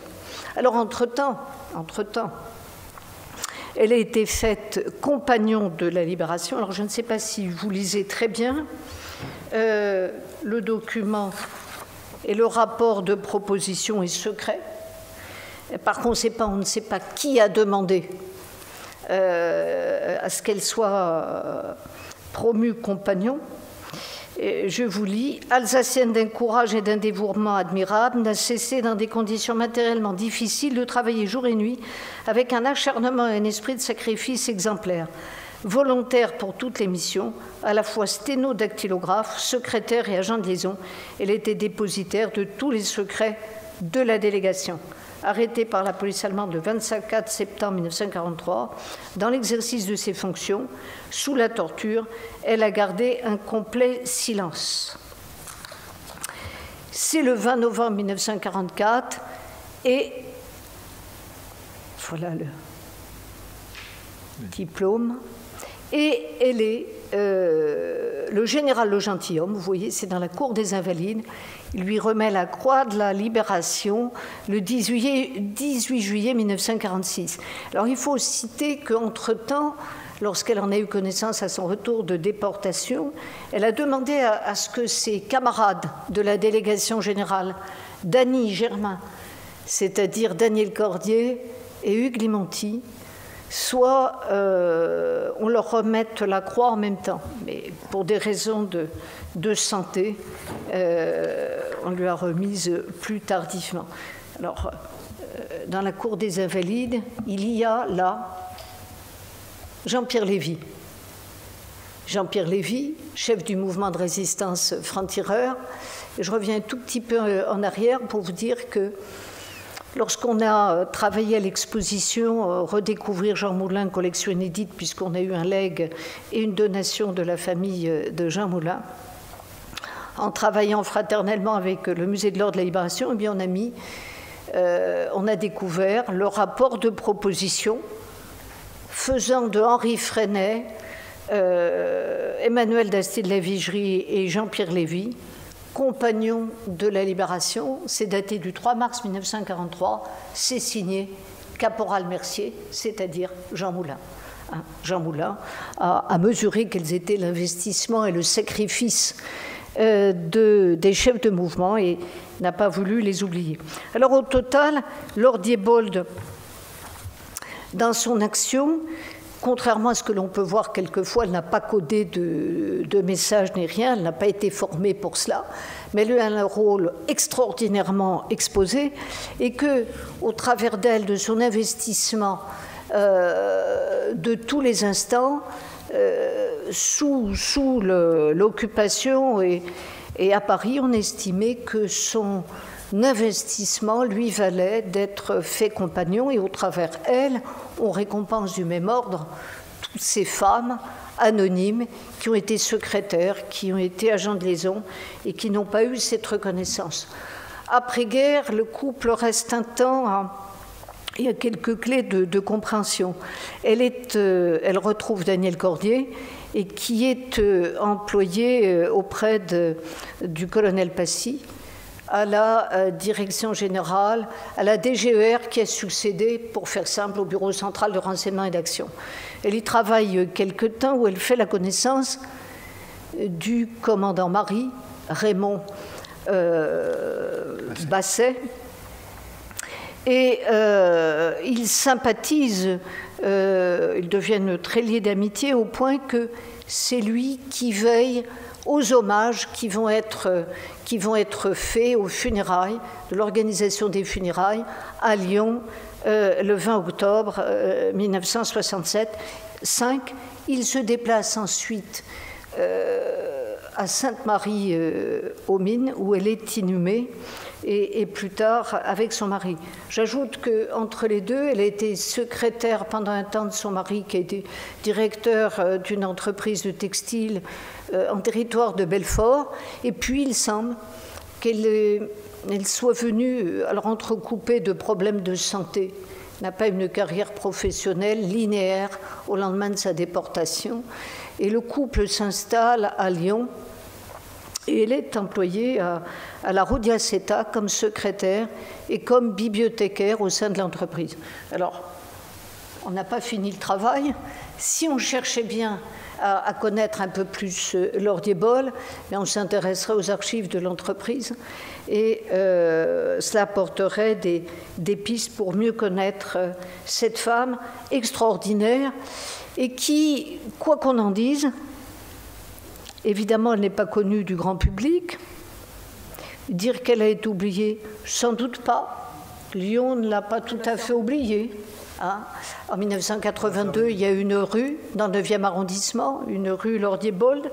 Alors, entre-temps, elle a été faite compagnon de la Libération. Alors, je ne sais pas si vous lisez très bien le document et le rapport de proposition est secret. Par conséquent, on ne sait pas qui a demandé à ce qu'elle soit promue compagnon. Je vous lis, Alsacienne d'un courage et d'un dévouement admirable, n'a cessé dans des conditions matériellement difficiles de travailler jour et nuit avec un acharnement et un esprit de sacrifice exemplaire. Volontaire pour toutes les missions, à la fois sténodactylographe, secrétaire et agent de liaison, elle était dépositaire de tous les secrets de la délégation. arrêtée par la police allemande le 24 septembre 1943. Dans l'exercice de ses fonctions, sous la torture, elle a gardé un complet silence. C'est le 20 novembre 1944 et voilà le diplôme. Et elle est le général Le Gentilhomme, vous voyez, c'est dans la cour des Invalides. Il lui remet la croix de la Libération le 18 juillet 1946. Alors il faut citer qu'entre-temps, lorsqu'elle en a eu connaissance à son retour de déportation, elle a demandé à ce que ses camarades de la délégation générale, Dany Germain, c'est-à-dire Daniel Cordier et Hugues Limonti, soit on leur remette la croix en même temps. Mais pour des raisons de santé, on lui a remise plus tardivement. Alors, dans la cour des Invalides, il y a là Jean-Pierre Lévy. Jean-Pierre Lévy, chef du mouvement de résistance franc-tireur. Et je reviens un tout petit peu en arrière pour vous dire que lorsqu'on a travaillé à l'exposition Redécouvrir Jean Moulin, collection inédite, puisqu'on a eu un legs et une donation de la famille de Jean Moulin, en travaillant fraternellement avec le Musée de l'Or de la Libération, eh bien on a découvert le rapport de proposition faisant de Henri Freinet, Emmanuel d'Astier-de-la-Vigerie et Jean-Pierre Lévy compagnons de la Libération. C'est daté du 3 mars 1943, c'est signé Caporal Mercier, c'est-à-dire Jean Moulin. Jean Moulin a mesuré quels étaient l'investissement et le sacrifice des chefs de mouvement et n'a pas voulu les oublier. Alors au total, Laure Diebold, dans son action, contrairement à ce que l'on peut voir quelquefois, elle n'a pas codé de messages ni rien, elle n'a pas été formée pour cela, mais elle a eu un rôle extraordinairement exposé et que, au travers d'elle, de son investissement de tous les instants, sous l'occupation et à Paris, on estimait que son investissement lui valait d'être fait compagnon et au travers elle, on récompense du même ordre toutes ces femmes anonymes qui ont été secrétaires, qui ont été agents de liaison et qui n'ont pas eu cette reconnaissance. Après-guerre, le couple reste un temps, il y a quelques clés de compréhension. Elle retrouve Daniel Cordier et qui est employé auprès du colonel Passy à la direction générale, à la DGER qui a succédé, pour faire simple, au Bureau central de renseignement et d'action. Elle y travaille quelque temps où elle fait la connaissance du commandant Marie, Raymond Basset, et ils sympathisent, ils deviennent très liés d'amitié au point que c'est lui qui veille aux hommages qui vont être faits aux funérailles, de l'organisation des funérailles à Lyon le 20 octobre 1965. Il se déplace ensuite à Sainte-Marie-aux-Mines où elle est inhumée et plus tard avec son mari. J'ajoute qu'entre les deux, elle a été secrétaire pendant un temps de son mari qui a été directeur d'une entreprise de textile en territoire de Belfort, et puis il semble qu'elle soit venue, alors entrecoupée de problèmes de santé, n'a pas une carrière professionnelle linéaire au lendemain de sa déportation, et le couple s'installe à Lyon, et elle est employée à la Rudiaceta comme secrétaire et comme bibliothécaire au sein de l'entreprise. Alors, on n'a pas fini le travail. Si on cherchait bien à connaître un peu plus Laure Diebold, on s'intéresserait aux archives de l'entreprise et cela apporterait des pistes pour mieux connaître cette femme extraordinaire et qui, quoi qu'on en dise, évidemment, elle n'est pas connue du grand public. Dire qu'elle a été oubliée, sans doute pas. Lyon ne l'a pas tout à fait oubliée. En 1982, il y a une rue dans le 9e arrondissement, une rue Laure Diebold.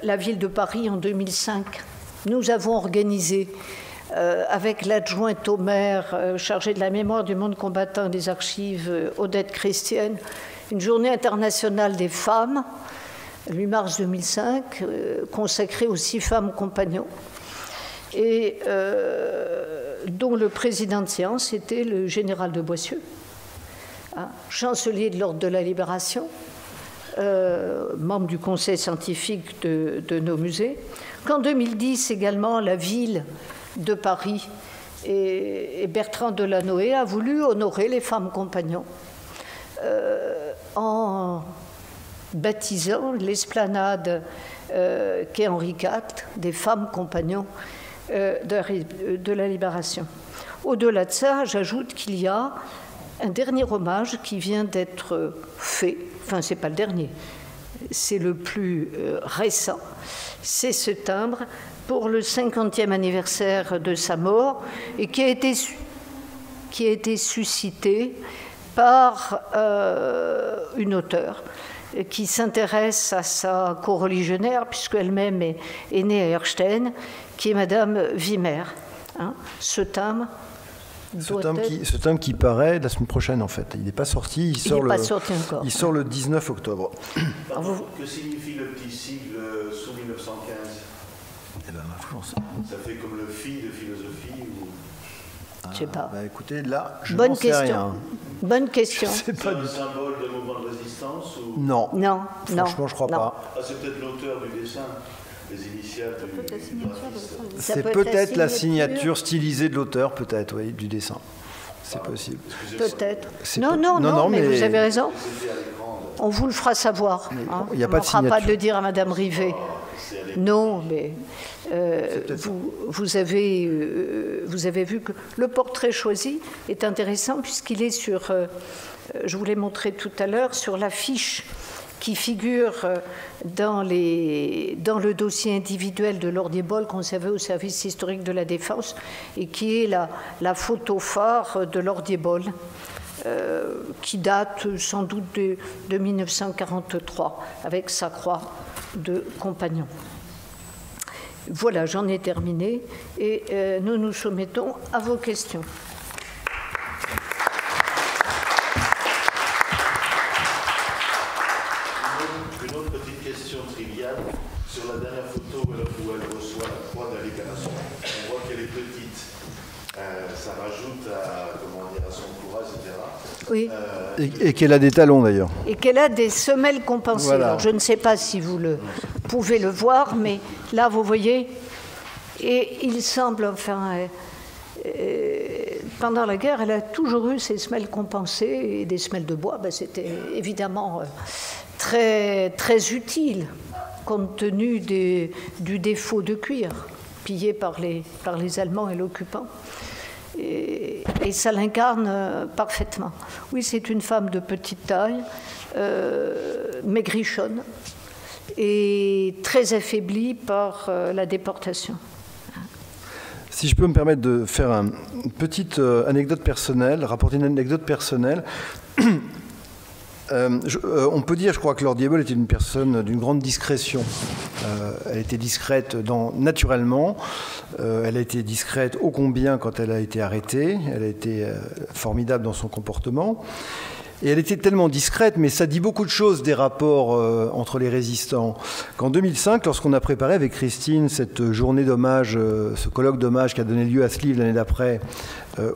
La ville de Paris, en 2005, nous avons organisé avec l'adjointe au maire chargée de la mémoire du monde combattant des archives, Odette Christienne, une journée internationale des femmes, le 8 mars 2005, consacrée aux 6 femmes compagnons, et dont le président de séance était le général de Boissieu, chancelier de l'Ordre de la Libération, membre du conseil scientifique de nos musées, qu'en 2010 également la ville de Paris et Bertrand Delanoë a voulu honorer les femmes compagnons en baptisant l'esplanade qu'est Henri IV des femmes compagnons de la Libération. Au-delà de ça, j'ajoute qu'il y a un dernier hommage qui vient d'être fait, enfin c'est pas le dernier, c'est le plus récent, c'est ce timbre pour le 50e anniversaire de sa mort et qui a été suscité par une auteure qui s'intéresse à sa coreligionnaire, puisqu'elle-même est née à Erstein, qui est Madame Wimmer. Ce timbre qui paraît la semaine prochaine, en fait. Il n'est pas sorti. Il sort le 19 octobre. Que signifie le petit sigle sous 1915 ? Eh ben, ça fait comme le phi de philosophie ou... Je sais pas. Bah, écoutez, là, je Bonne n'en sais question. rien. Bonne question. C'est pas un symbole de mouvement de résistance ou... Non. Non. Franchement, je crois pas. Ah, c'est peut-être l'auteur du dessin, les initiales du graphiste. C'est peut-être la signature stylisée de l'auteur, peut-être, oui, du dessin. C'est possible. Peut-être. Non, mais vous avez raison. On vous le fera savoir. Il n'y a on pas ne de fera signature. pas de le dire à Madame Rivet. Non, mais vous avez vu que le portrait choisi est intéressant puisqu'il est sur, je vous l'ai montré tout à l'heure, sur l'affiche qui figure dans le dossier individuel de Lordier-Boll conservé au service historique de la Défense et qui est la photo phare de Lordier-Boll. Qui date sans doute de 1943, avec sa croix de compagnon. Voilà, j'en ai terminé et nous nous soumettons à vos questions. Une autre petite question triviale. Sur la dernière photo où elle reçoit la croix de la Libération, on voit qu'elle est petite. Ça rajoute à son courage, etc. Oui. Et qu'elle a des talons, d'ailleurs. Et qu'elle a des semelles compensées. Voilà. Alors, je ne sais pas si vous pouvez le voir, mais là, vous voyez, et il semble, enfin, pendant la guerre, elle a toujours eu ces semelles compensées, et des semelles de bois, c'était évidemment très, très utile, compte tenu du défaut de cuir, pillé par les Allemands et l'occupant. Et ça l'incarne parfaitement. Oui, c'est une femme de petite taille, maigrichonne, et très affaiblie par la déportation. Si je peux me permettre de faire une petite anecdote personnelle, rapporter une anecdote personnelle. On peut dire, je crois, que Lordier-Boll était une personne d'une grande discrétion. Elle était discrète naturellement. Elle a été discrète ô combien quand elle a été arrêtée. Elle a été formidable dans son comportement. Et elle était tellement discrète, mais ça dit beaucoup de choses des rapports entre les résistants. Qu'en 2005, lorsqu'on a préparé avec Christine cette journée d'hommage, ce colloque d'hommage qui a donné lieu à ce livre l'année d'après,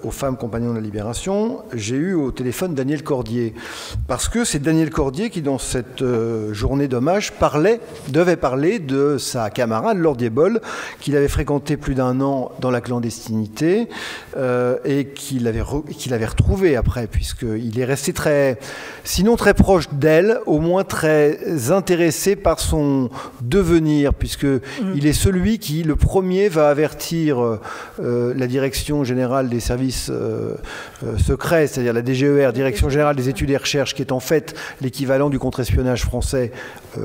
aux femmes compagnons de la Libération, j'ai eu au téléphone Daniel Cordier. Parce que c'est Daniel Cordier qui, dans cette journée d'hommage, devait parler de sa camarade Lordier-Boll, qu'il avait fréquenté plus d'1 an dans la clandestinité et qu'il avait retrouvé après, puisqu'il est resté sinon très proche d'elle, au moins très intéressé par son devenir, puisqu'il est celui qui, le premier, va avertir la Direction générale des services secrets, c'est-à-dire la DGER, Direction générale des études et recherches, qui est en fait l'équivalent du contre-espionnage français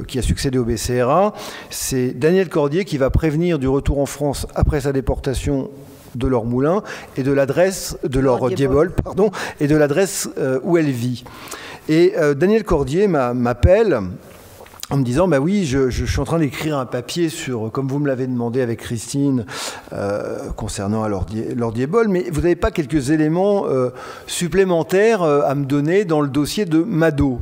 qui a succédé au BCRA. C'est Daniel Cordier qui va prévenir du retour en France après sa déportation de leur moulin et de l'adresse de leur Dieboll, et de l'adresse où elle vit. Et Daniel Cordier m'appelle en me disant, bah oui, je suis en train d'écrire un papier sur, comme vous me l'avez demandé avec Christine, concernant Lord Diebold, mais vous n'avez pas quelques éléments supplémentaires à me donner dans le dossier de Mado?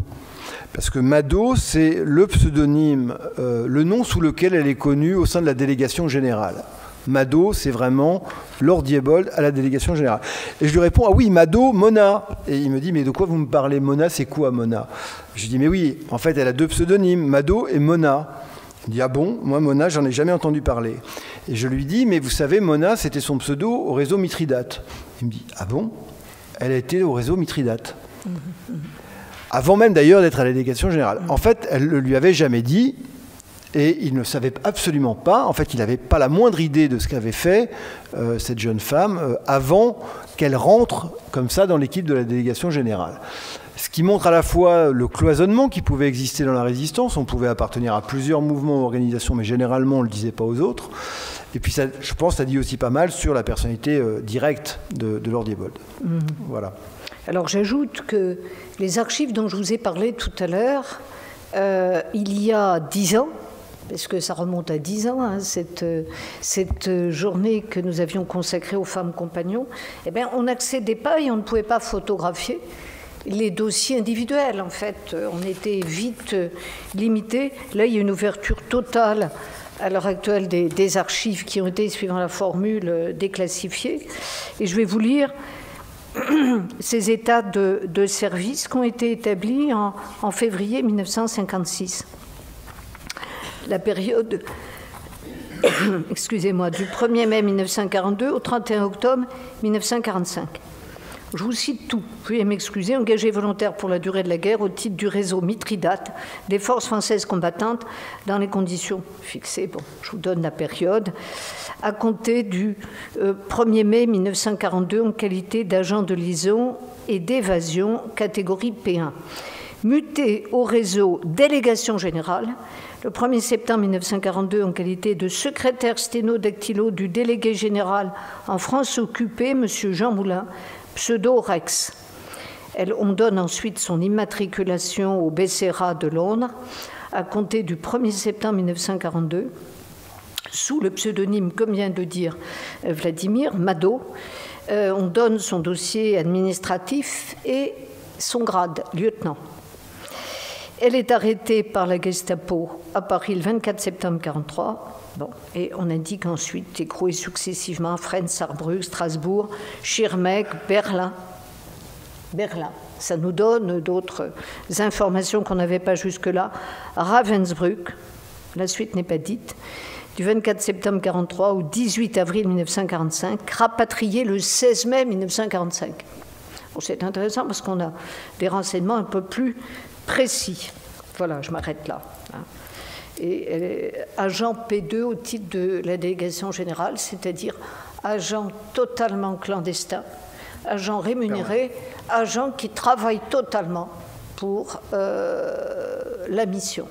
Parce que Mado, c'est le pseudonyme, le nom sous lequel elle est connue au sein de la délégation générale. Mado, c'est vraiment Lord Diebold à la délégation générale. Et je lui réponds, ah oui, Mado, Mona. Et il me dit, mais de quoi vous me parlez, Mona, c'est quoi Mona? Je lui dis, mais oui, en fait, elle a deux pseudonymes, Mado et Mona. Il dit, ah bon, moi, Mona, j'en ai jamais entendu parler. Et je lui dis, mais vous savez, Mona, c'était son pseudo au réseau Mithridate. Il me dit, ah bon? Elle a été au réseau Mithridate. Avant même d'ailleurs d'être à la délégation générale. En fait, elle ne lui avait jamais dit, et il ne savait absolument pas, en fait, il n'avait pas la moindre idée de ce qu'avait fait cette jeune femme avant qu'elle rentre comme ça dans l'équipe de la délégation générale. Ce qui montre à la fois le cloisonnement qui pouvait exister dans la résistance. On pouvait appartenir à plusieurs mouvements ou organisations, mais généralement on ne le disait pas aux autres. Et puis ça, je pense que ça dit aussi pas mal sur la personnalité directe de Lord Diebold. Voilà. Alors j'ajoute que les archives dont je vous ai parlé tout à l'heure, il y a 10 ans, parce que ça remonte à 10 ans, hein, cette journée que nous avions consacrée aux femmes compagnons, eh bien, on n'accédait pas et on ne pouvait pas photographier les dossiers individuels. En fait, on était vite limité. Là, il y a une ouverture totale à l'heure actuelle des archives qui ont été, suivant la formule, déclassifiées. Et je vais vous lire ces états de service qui ont été établis en février 1956. La période, excusez-moi, du 1er mai 1942 au 31 octobre 1945. Je vous cite tout. Veuillez m'excuser. Engagé volontaire pour la durée de la guerre au titre du réseau Mithridate des forces françaises combattantes dans les conditions fixées. Bon, je vous donne la période. À compter du 1er mai 1942 en qualité d'agent de liaison et d'évasion catégorie P1. Muté au réseau délégation générale le 1er septembre 1942 en qualité de secrétaire sténo-dactylo du délégué général en France occupée, M. Jean Moulin, pseudo Rex. On donne ensuite son immatriculation au BCRA de Londres à compter du 1er septembre 1942 sous le pseudonyme, comme vient de dire Vladimir, Mado. On donne son dossier administratif et son grade, lieutenant. Elle est arrêtée par la Gestapo à Paris le 24 septembre 1943. Bon, et on indique ensuite écroué successivement à Fresnes, Sarrebruck, Strasbourg, Schirmeck, Berlin. Ça nous donne d'autres informations qu'on n'avait pas jusque-là. Ravensbrück, la suite n'est pas dite, du 24 septembre 1943 au 18 avril 1945, rapatrié le 16 mai 1945. Bon, c'est intéressant parce qu'on a des renseignements un peu plus précis. Voilà, je m'arrête là. Et agent P2 au titre de la délégation générale, c'est-à-dire agent totalement clandestin, agent rémunéré, agent qui travaille totalement pour la mission.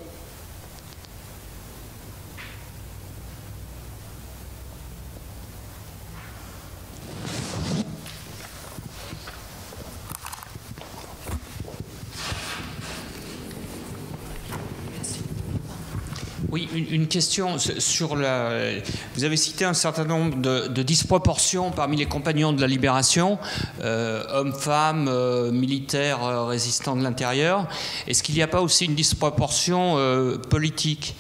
Oui, une question sur la... Vous avez cité un certain nombre de disproportions parmi les compagnons de la Libération, hommes, femmes, militaires, résistants de l'intérieur. Est-ce qu'il n'y a pas aussi une disproportion politique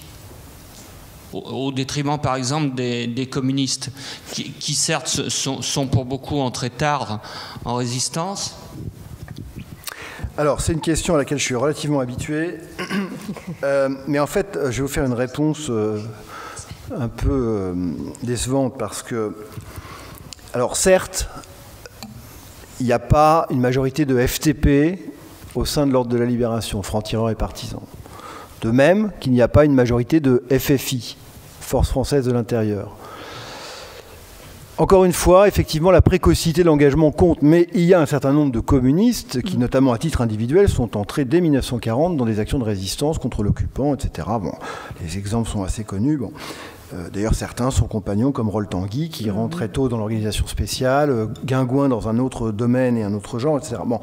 au détriment, par exemple, des communistes, qui certes sont pour beaucoup entrés tard en résistance? Alors, c'est une question à laquelle je suis relativement habitué, mais en fait, je vais vous faire une réponse un peu décevante parce que, alors certes, il n'y a pas une majorité de FTP au sein de l'Ordre de la Libération, francs-tireurs et partisans. De même qu'il n'y a pas une majorité de FFI, Forces françaises de l'intérieur. Encore une fois, effectivement, la précocité de l'engagement compte, mais il y a un certain nombre de communistes qui, notamment à titre individuel, sont entrés dès 1940 dans des actions de résistance contre l'occupant, etc. Bon, les exemples sont assez connus. Bon. D'ailleurs, certains sont compagnons comme Roll Tanguy, qui rentre très tôt dans l'organisation spéciale, Guingouin dans un autre domaine et un autre genre, etc. Bon.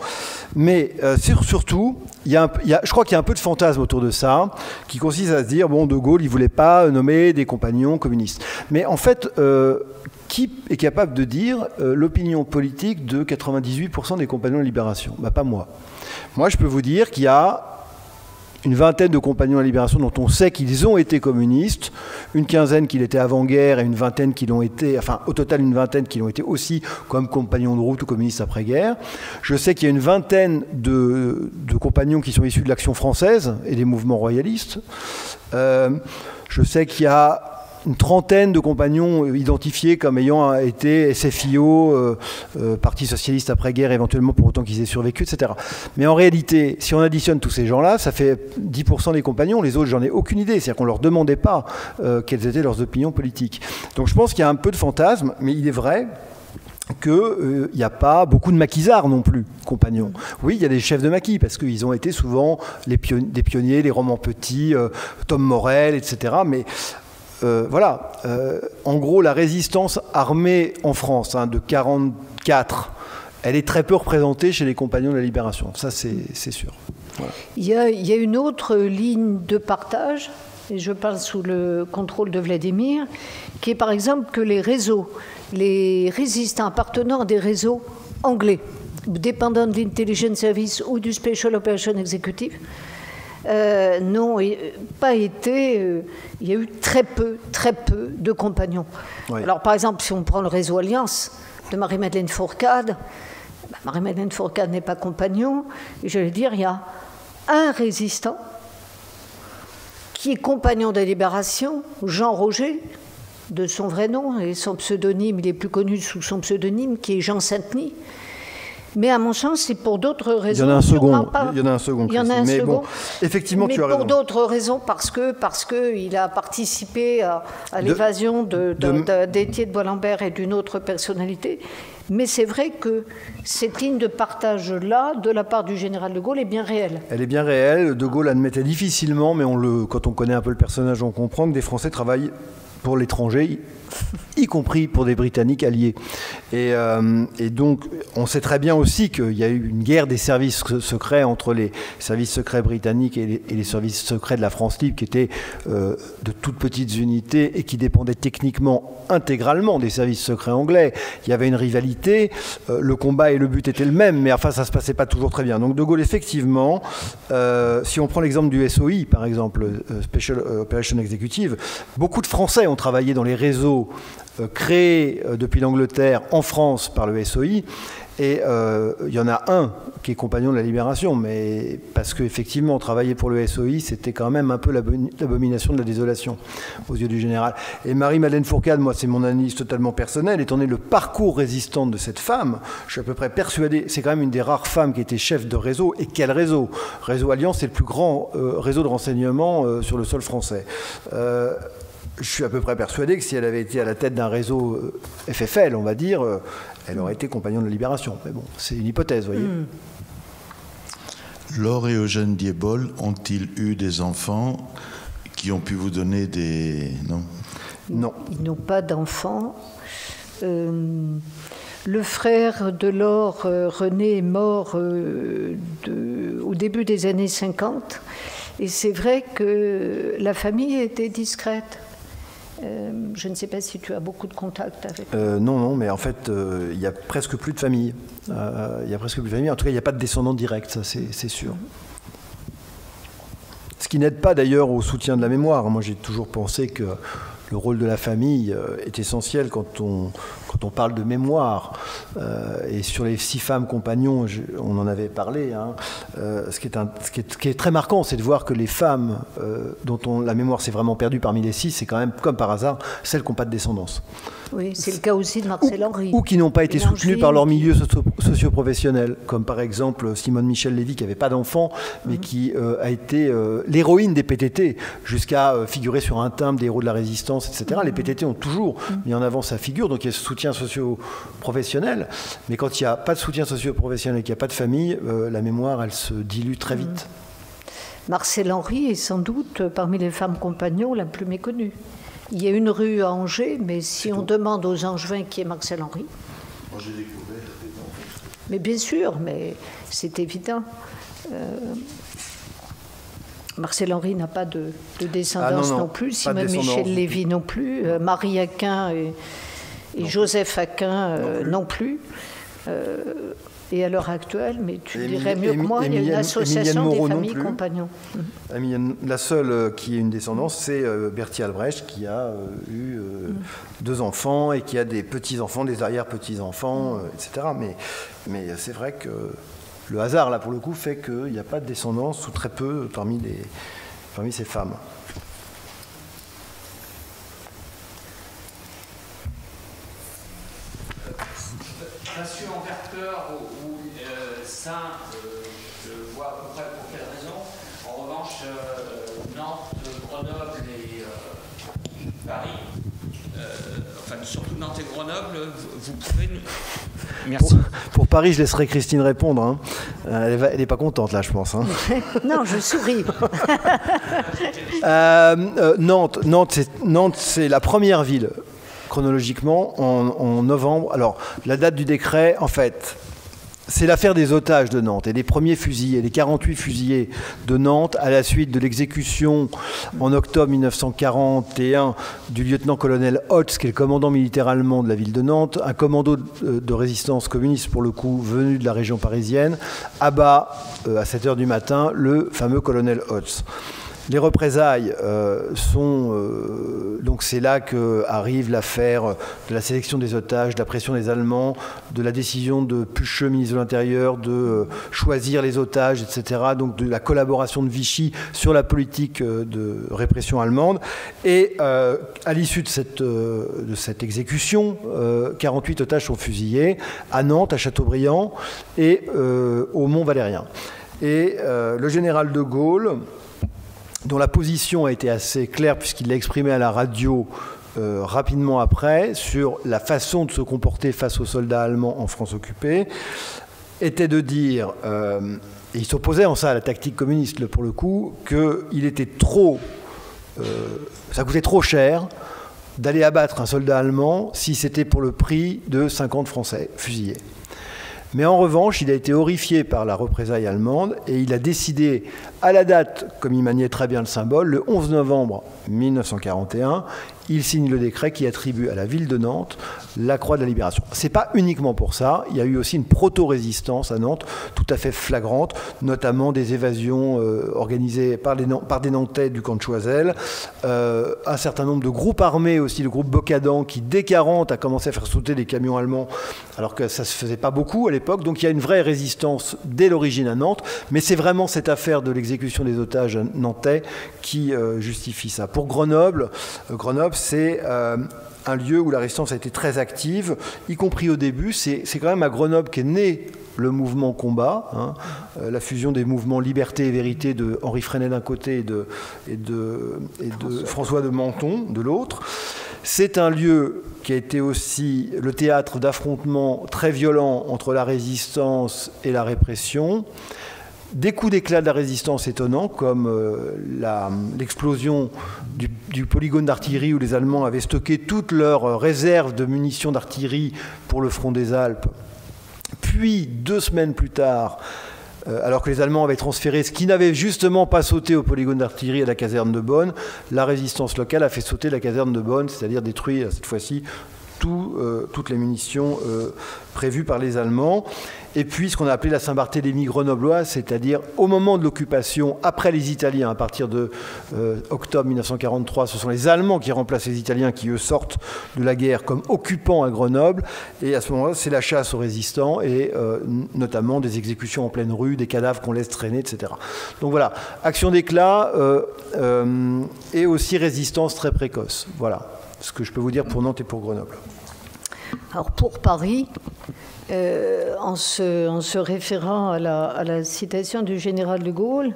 Mais surtout, je crois qu'il y a un peu de fantasme autour de ça, qui consiste à se dire, bon, De Gaulle, il ne voulait pas nommer des compagnons communistes. Mais en fait, qui est capable de dire l'opinion politique de 98% des compagnons de la Libération? Pas moi. Moi, je peux vous dire qu'il y a une vingtaine de compagnons de la Libération dont on sait qu'ils ont été communistes, une quinzaine qui l'étaient avant-guerre et une vingtaine qui l'ont été, enfin au total une vingtaine qui l'ont été aussi comme compagnons de route ou communistes après-guerre. Je sais qu'il y a une vingtaine de compagnons qui sont issus de l'Action française et des mouvements royalistes. Je sais qu'il y a une trentaine de compagnons identifiés comme ayant été SFIO, Parti socialiste après-guerre, éventuellement pour autant qu'ils aient survécu, etc. Mais en réalité, si on additionne tous ces gens-là, ça fait 10% des compagnons. Les autres, j'en ai aucune idée. C'est-à-dire qu'on ne leur demandait pas quelles étaient leurs opinions politiques. Donc je pense qu'il y a un peu de fantasme, mais il est vrai qu'il n'y a pas beaucoup de maquisards non plus, compagnons. Oui, il y a des chefs de maquis, parce qu'ils ont été souvent des pionniers, les Romans Petits, Tom Morel, etc. Mais voilà, en gros, la résistance armée en France de 1944, elle est très peu représentée chez les compagnons de la Libération. Ça, c'est sûr. Voilà. Il y a une autre ligne de partage, et je parle sous le contrôle de Vladimir, qui est par exemple que les résistants appartenant à des réseaux anglais, dépendant de l'Intelligence Service ou du Special Operation Executive, n'ont pas été... il y a eu très peu de compagnons. Oui. Alors, par exemple, si on prend le réseau Alliance de Marie-Madeleine Fourcade, Marie-Madeleine Fourcade n'est pas compagnon, et je vais dire, il y a un résistant qui est compagnon de la Libération, Jean Roger, de son vrai nom, et son pseudonyme, il est plus connu sous son pseudonyme, qui est Jean Saint-Denis. Mais à mon sens, c'est pour d'autres raisons. Il y en a un second. Il y en a un second. Il y en a un mais second. Bon, effectivement, mais tu as raison. Pour d'autres raisons, parce que il a participé à l'évasion d'Étienne de Bois-Lambert et d'une autre personnalité. Mais c'est vrai que cette ligne de partage-là, de la part du général de Gaulle, est bien réelle. Elle est bien réelle. De Gaulle admettait difficilement, mais quand on connaît un peu le personnage, on comprend que des Français travaillent pour l'étranger, y compris pour des Britanniques alliés. Et donc, on sait très bien aussi qu'il y a eu une guerre des services secrets entre les services secrets britanniques et les services secrets de la France libre, qui étaient de toutes petites unités et qui dépendaient techniquement intégralement des services secrets anglais. Il y avait une rivalité, le combat et le but étaient le même, mais enfin, ça ne se passait pas toujours très bien. Donc, De Gaulle, effectivement, si on prend l'exemple du SOI, par exemple, Special Operation Executive, beaucoup de Français ont travaillé dans les réseaux créés depuis l'Angleterre en France par le SOI, et il y en a un qui est compagnon de la Libération, mais parce qu'effectivement, travailler pour le SOI, c'était quand même un peu l'abomination de la désolation aux yeux du général. Et Marie-Madeleine Fourcade, moi, c'est mon analyse totalement personnelle, étant donné le parcours résistant de cette femme, je suis à peu près persuadé, c'est quand même une des rares femmes qui était chef de réseau. Et quel réseau? Réseau Alliance, c'est le plus grand réseau de renseignement sur le sol français. Je suis à peu près persuadé que si elle avait été à la tête d'un réseau FFL, on va dire, elle aurait été compagnon de la Libération. Mais bon, c'est une hypothèse, vous voyez. Laure et Eugène Diebold ont-ils eu des enfants qui ont pu vous donner des... Non. Ils n'ont pas d'enfants. Le frère de Laure, René, est mort au début des années 50. Et c'est vrai que la famille était discrète. Je ne sais pas si tu as beaucoup de contacts avec... Non, mais en fait, il n'y a presque plus de famille. En tout cas, il n'y a pas de descendants directs, ça c'est sûr. Ce qui n'aide pas d'ailleurs au soutien de la mémoire. Moi, j'ai toujours pensé que le rôle de la famille est essentiel quand on parle de mémoire. Et sur les 6 femmes compagnons, on en avait parlé. Ce qui est très marquant, c'est de voir que les femmes dont la mémoire s'est vraiment perdue parmi les 6, c'est quand même, comme par hasard, celles qui n'ont pas de descendance. Oui, c'est le cas aussi de Marcel Henry. Ou qui n'ont pas été soutenues par leur milieu socio-professionnel, comme par exemple Simone Michel-Lévy, qui n'avait pas d'enfant, mais qui a été l'héroïne des PTT, jusqu'à figurer sur un timbre des héros de la résistance, etc. Les PTT ont toujours mis en avant sa figure, donc il y a ce soutien socio-professionnel, mais quand il n'y a pas de soutien socio-professionnel et qu'il n'y a pas de famille, la mémoire, elle se dilue très vite. Marcel Henry est sans doute, parmi les femmes compagnons, la plus méconnue. Il y a une rue à Angers, mais si on demande aux Angevins qui est Marcel Henry. Moi, j'ai découvert des noms. Mais bien sûr, mais c'est évident. Marcel Henry n'a pas de descendance non plus, Simon Michel Lévy non plus, Marie Aquin et Joseph Aquin non plus. Et à l'heure actuelle, mais tu dirais mieux que moi, il y a une association des familles compagnons. La seule qui ait une descendance, c'est Berthier Albrecht, qui a eu 2 enfants et qui a des petits-enfants, des arrière-petits-enfants, etc. Mais c'est vrai que le hasard, là, pour le coup, fait qu'il n'y a pas de descendance, ou très peu, parmi ces femmes. Passion en Verteur ou Saint, je vois à peu près pour quelle raison. En revanche, Nantes, Grenoble et Paris, enfin surtout Nantes et Grenoble, vous pouvez nous... Merci. Pour Paris, je laisserai Christine répondre. Hein. Elle n'est pas contente, là, je pense. Hein. Non, je souris. Nantes, c'est la première ville, chronologiquement, en novembre. Alors, la date du décret, en fait, c'est l'affaire des otages de Nantes et des premiers fusillés, les 48 fusillés de Nantes à la suite de l'exécution en octobre 1941 du lieutenant-colonel Hotz, qui est le commandant militaire allemand de la ville de Nantes, un commando de résistance communiste pour le coup venu de la région parisienne, abat à 7h du matin le fameux colonel Hotz. Les représailles donc c'est là qu'arrive l'affaire de la sélection des otages, de la pression des Allemands, de la décision de Pucheux, ministre de l'Intérieur, de choisir les otages, etc. Donc de la collaboration de Vichy sur la politique de répression allemande. Et à l'issue de cette exécution, 48 otages sont fusillés à Nantes, à Châteaubriand et au Mont-Valérien. Et le général de Gaulle, dont la position a été assez claire puisqu'il l'a exprimé à la radio rapidement après, sur la façon de se comporter face aux soldats allemands en France occupée, était de dire, et il s'opposait en ça à la tactique communiste pour le coup, qu'il était ça coûtait trop cher d'aller abattre un soldat allemand si c'était pour le prix de 50 Français fusillés. Mais en revanche, il a été horrifié par la représaille allemande et il a décidé, à la date, comme il maniait très bien le symbole, le 11 novembre 1941, il signe le décret qui attribue à la ville de Nantes la Croix de la Libération. Ce n'est pas uniquement pour ça, il y a eu aussi une proto-résistance à Nantes tout à fait flagrante, notamment des évasions organisées par des Nantais du camp de Choiseul, un certain nombre de groupes armés aussi, le groupe Boccadan qui dès 40 a commencé à faire sauter des camions allemands alors que ça ne se faisait pas beaucoup à l'époque, donc il y a une vraie résistance dès l'origine à Nantes, mais c'est vraiment cette affaire de l'exécution des otages nantais qui justifie ça. Pour Grenoble, c'est un lieu où la résistance a été très active, y compris au début. C'est quand même à Grenoble qu'est né le mouvement combat, hein, la fusion des mouvements Liberté et Vérité de Henri Freinet d'un côté et de François de Menton de l'autre. C'est un lieu qui a été aussi le théâtre d'affrontements très violents entre la résistance et la répression. Des coups d'éclat de la résistance étonnants, comme l'explosion du polygone d'artillerie où les Allemands avaient stocké toutes leurs réserves de munitions d'artillerie pour le front des Alpes. Puis, 2 semaines plus tard, alors que les Allemands avaient transféré ce qui n'avait justement pas sauté au polygone d'artillerie à la caserne de Bonn, la résistance locale a fait sauter la caserne de Bonn, c'est-à-dire détruire cette fois-ci toutes les munitions prévues par les Allemands. Et puis ce qu'on a appelé la Saint-Barthélemy grenobloise, c'est-à-dire au moment de l'occupation, après les Italiens, à partir de octobre 1943, ce sont les Allemands qui remplacent les Italiens qui, eux, sortent de la guerre comme occupants à Grenoble. Et à ce moment-là, c'est la chasse aux résistants et notamment des exécutions en pleine rue, des cadavres qu'on laisse traîner, etc. Donc voilà, action d'éclat et aussi résistance très précoce. Voilà ce que je peux vous dire pour Nantes et pour Grenoble. Alors pour Paris, en se référant à la citation du général de Gaulle,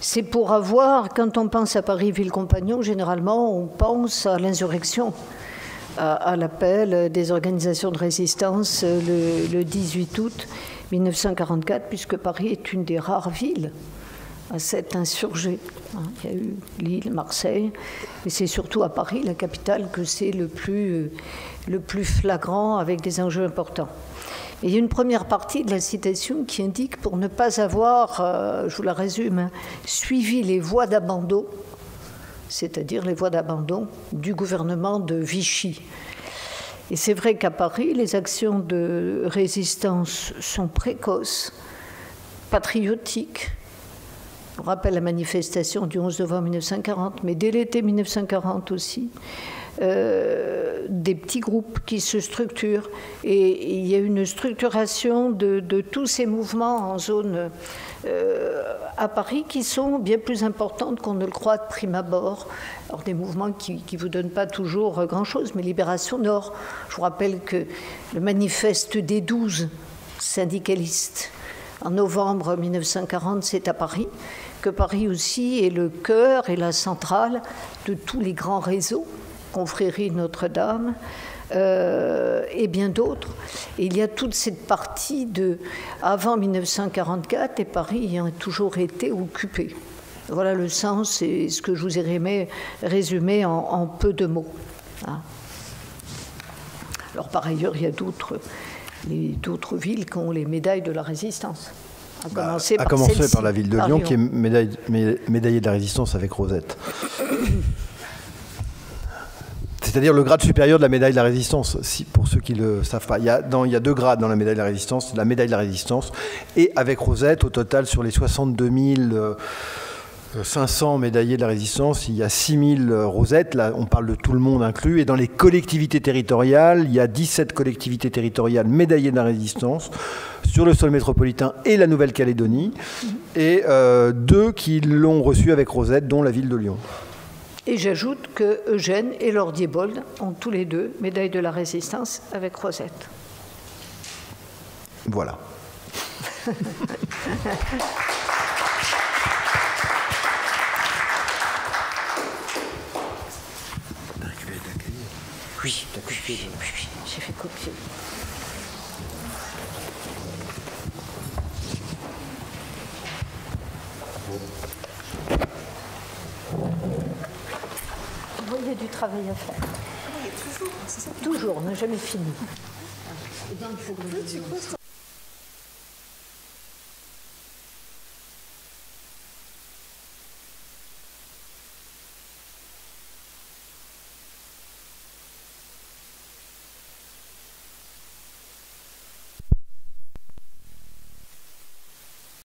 c'est pour avoir, quand on pense à Paris ville-compagnon, généralement on pense à l'insurrection, à l'appel des organisations de résistance le 18 août 1944, puisque Paris est une des rares villes à s'être insurgé. Il y a eu Lille, Marseille, mais c'est surtout à Paris, la capitale, que c'est le plus flagrant avec des enjeux importants. Et il y a une première partie de la citation qui indique, pour ne pas avoir, je vous la résume, suivi les voies d'abandon, c'est-à-dire les voies d'abandon du gouvernement de Vichy. Et c'est vrai qu'à Paris, les actions de résistance sont précoces, patriotiques. On rappelle la manifestation du 11 novembre 1940, mais dès l'été 1940 aussi, des petits groupes qui se structurent. Et il y a une structuration de tous ces mouvements en zone à Paris qui sont bien plus importantes qu'on ne le croit de prime abord. Alors des mouvements qui ne vous donnent pas toujours grand-chose, mais Libération Nord. Je vous rappelle que le manifeste des 12 syndicalistes en novembre 1940, c'est à Paris, que Paris aussi est le cœur et la centrale de tous les grands réseaux, Confrérie Notre-Dame, et bien d'autres. Et il y a toute cette partie de avant 1944 et Paris ayant toujours été occupé. Voilà le sens et ce que je vous ai résumé en peu de mots. Alors par ailleurs, il y a d'autres villes qui ont les médailles de la résistance. À commencer par la ville de Lyon, qui est médaillée de la résistance avec Rosette. C'est-à-dire le grade supérieur de la médaille de la résistance, pour ceux qui ne le savent pas. Il y a 2 grades dans la médaille de la résistance, et avec Rosette, au total, sur les 62 500 médaillés de la résistance, il y a 6 000 Rosettes, là on parle de tout le monde inclus, et dans les collectivités territoriales, il y a 17 collectivités territoriales médaillées de la résistance, sur le sol métropolitain et la Nouvelle-Calédonie, et 2 qui l'ont reçu avec Rosette, dont la ville de Lyon. Et j'ajoute que Eugène et Laure Diebold ont tous les 2 médailles de la résistance avec Rosette. Voilà. Oui, j'ai fait copier. Il y a du travail à faire. Toujours, on n'a jamais fini.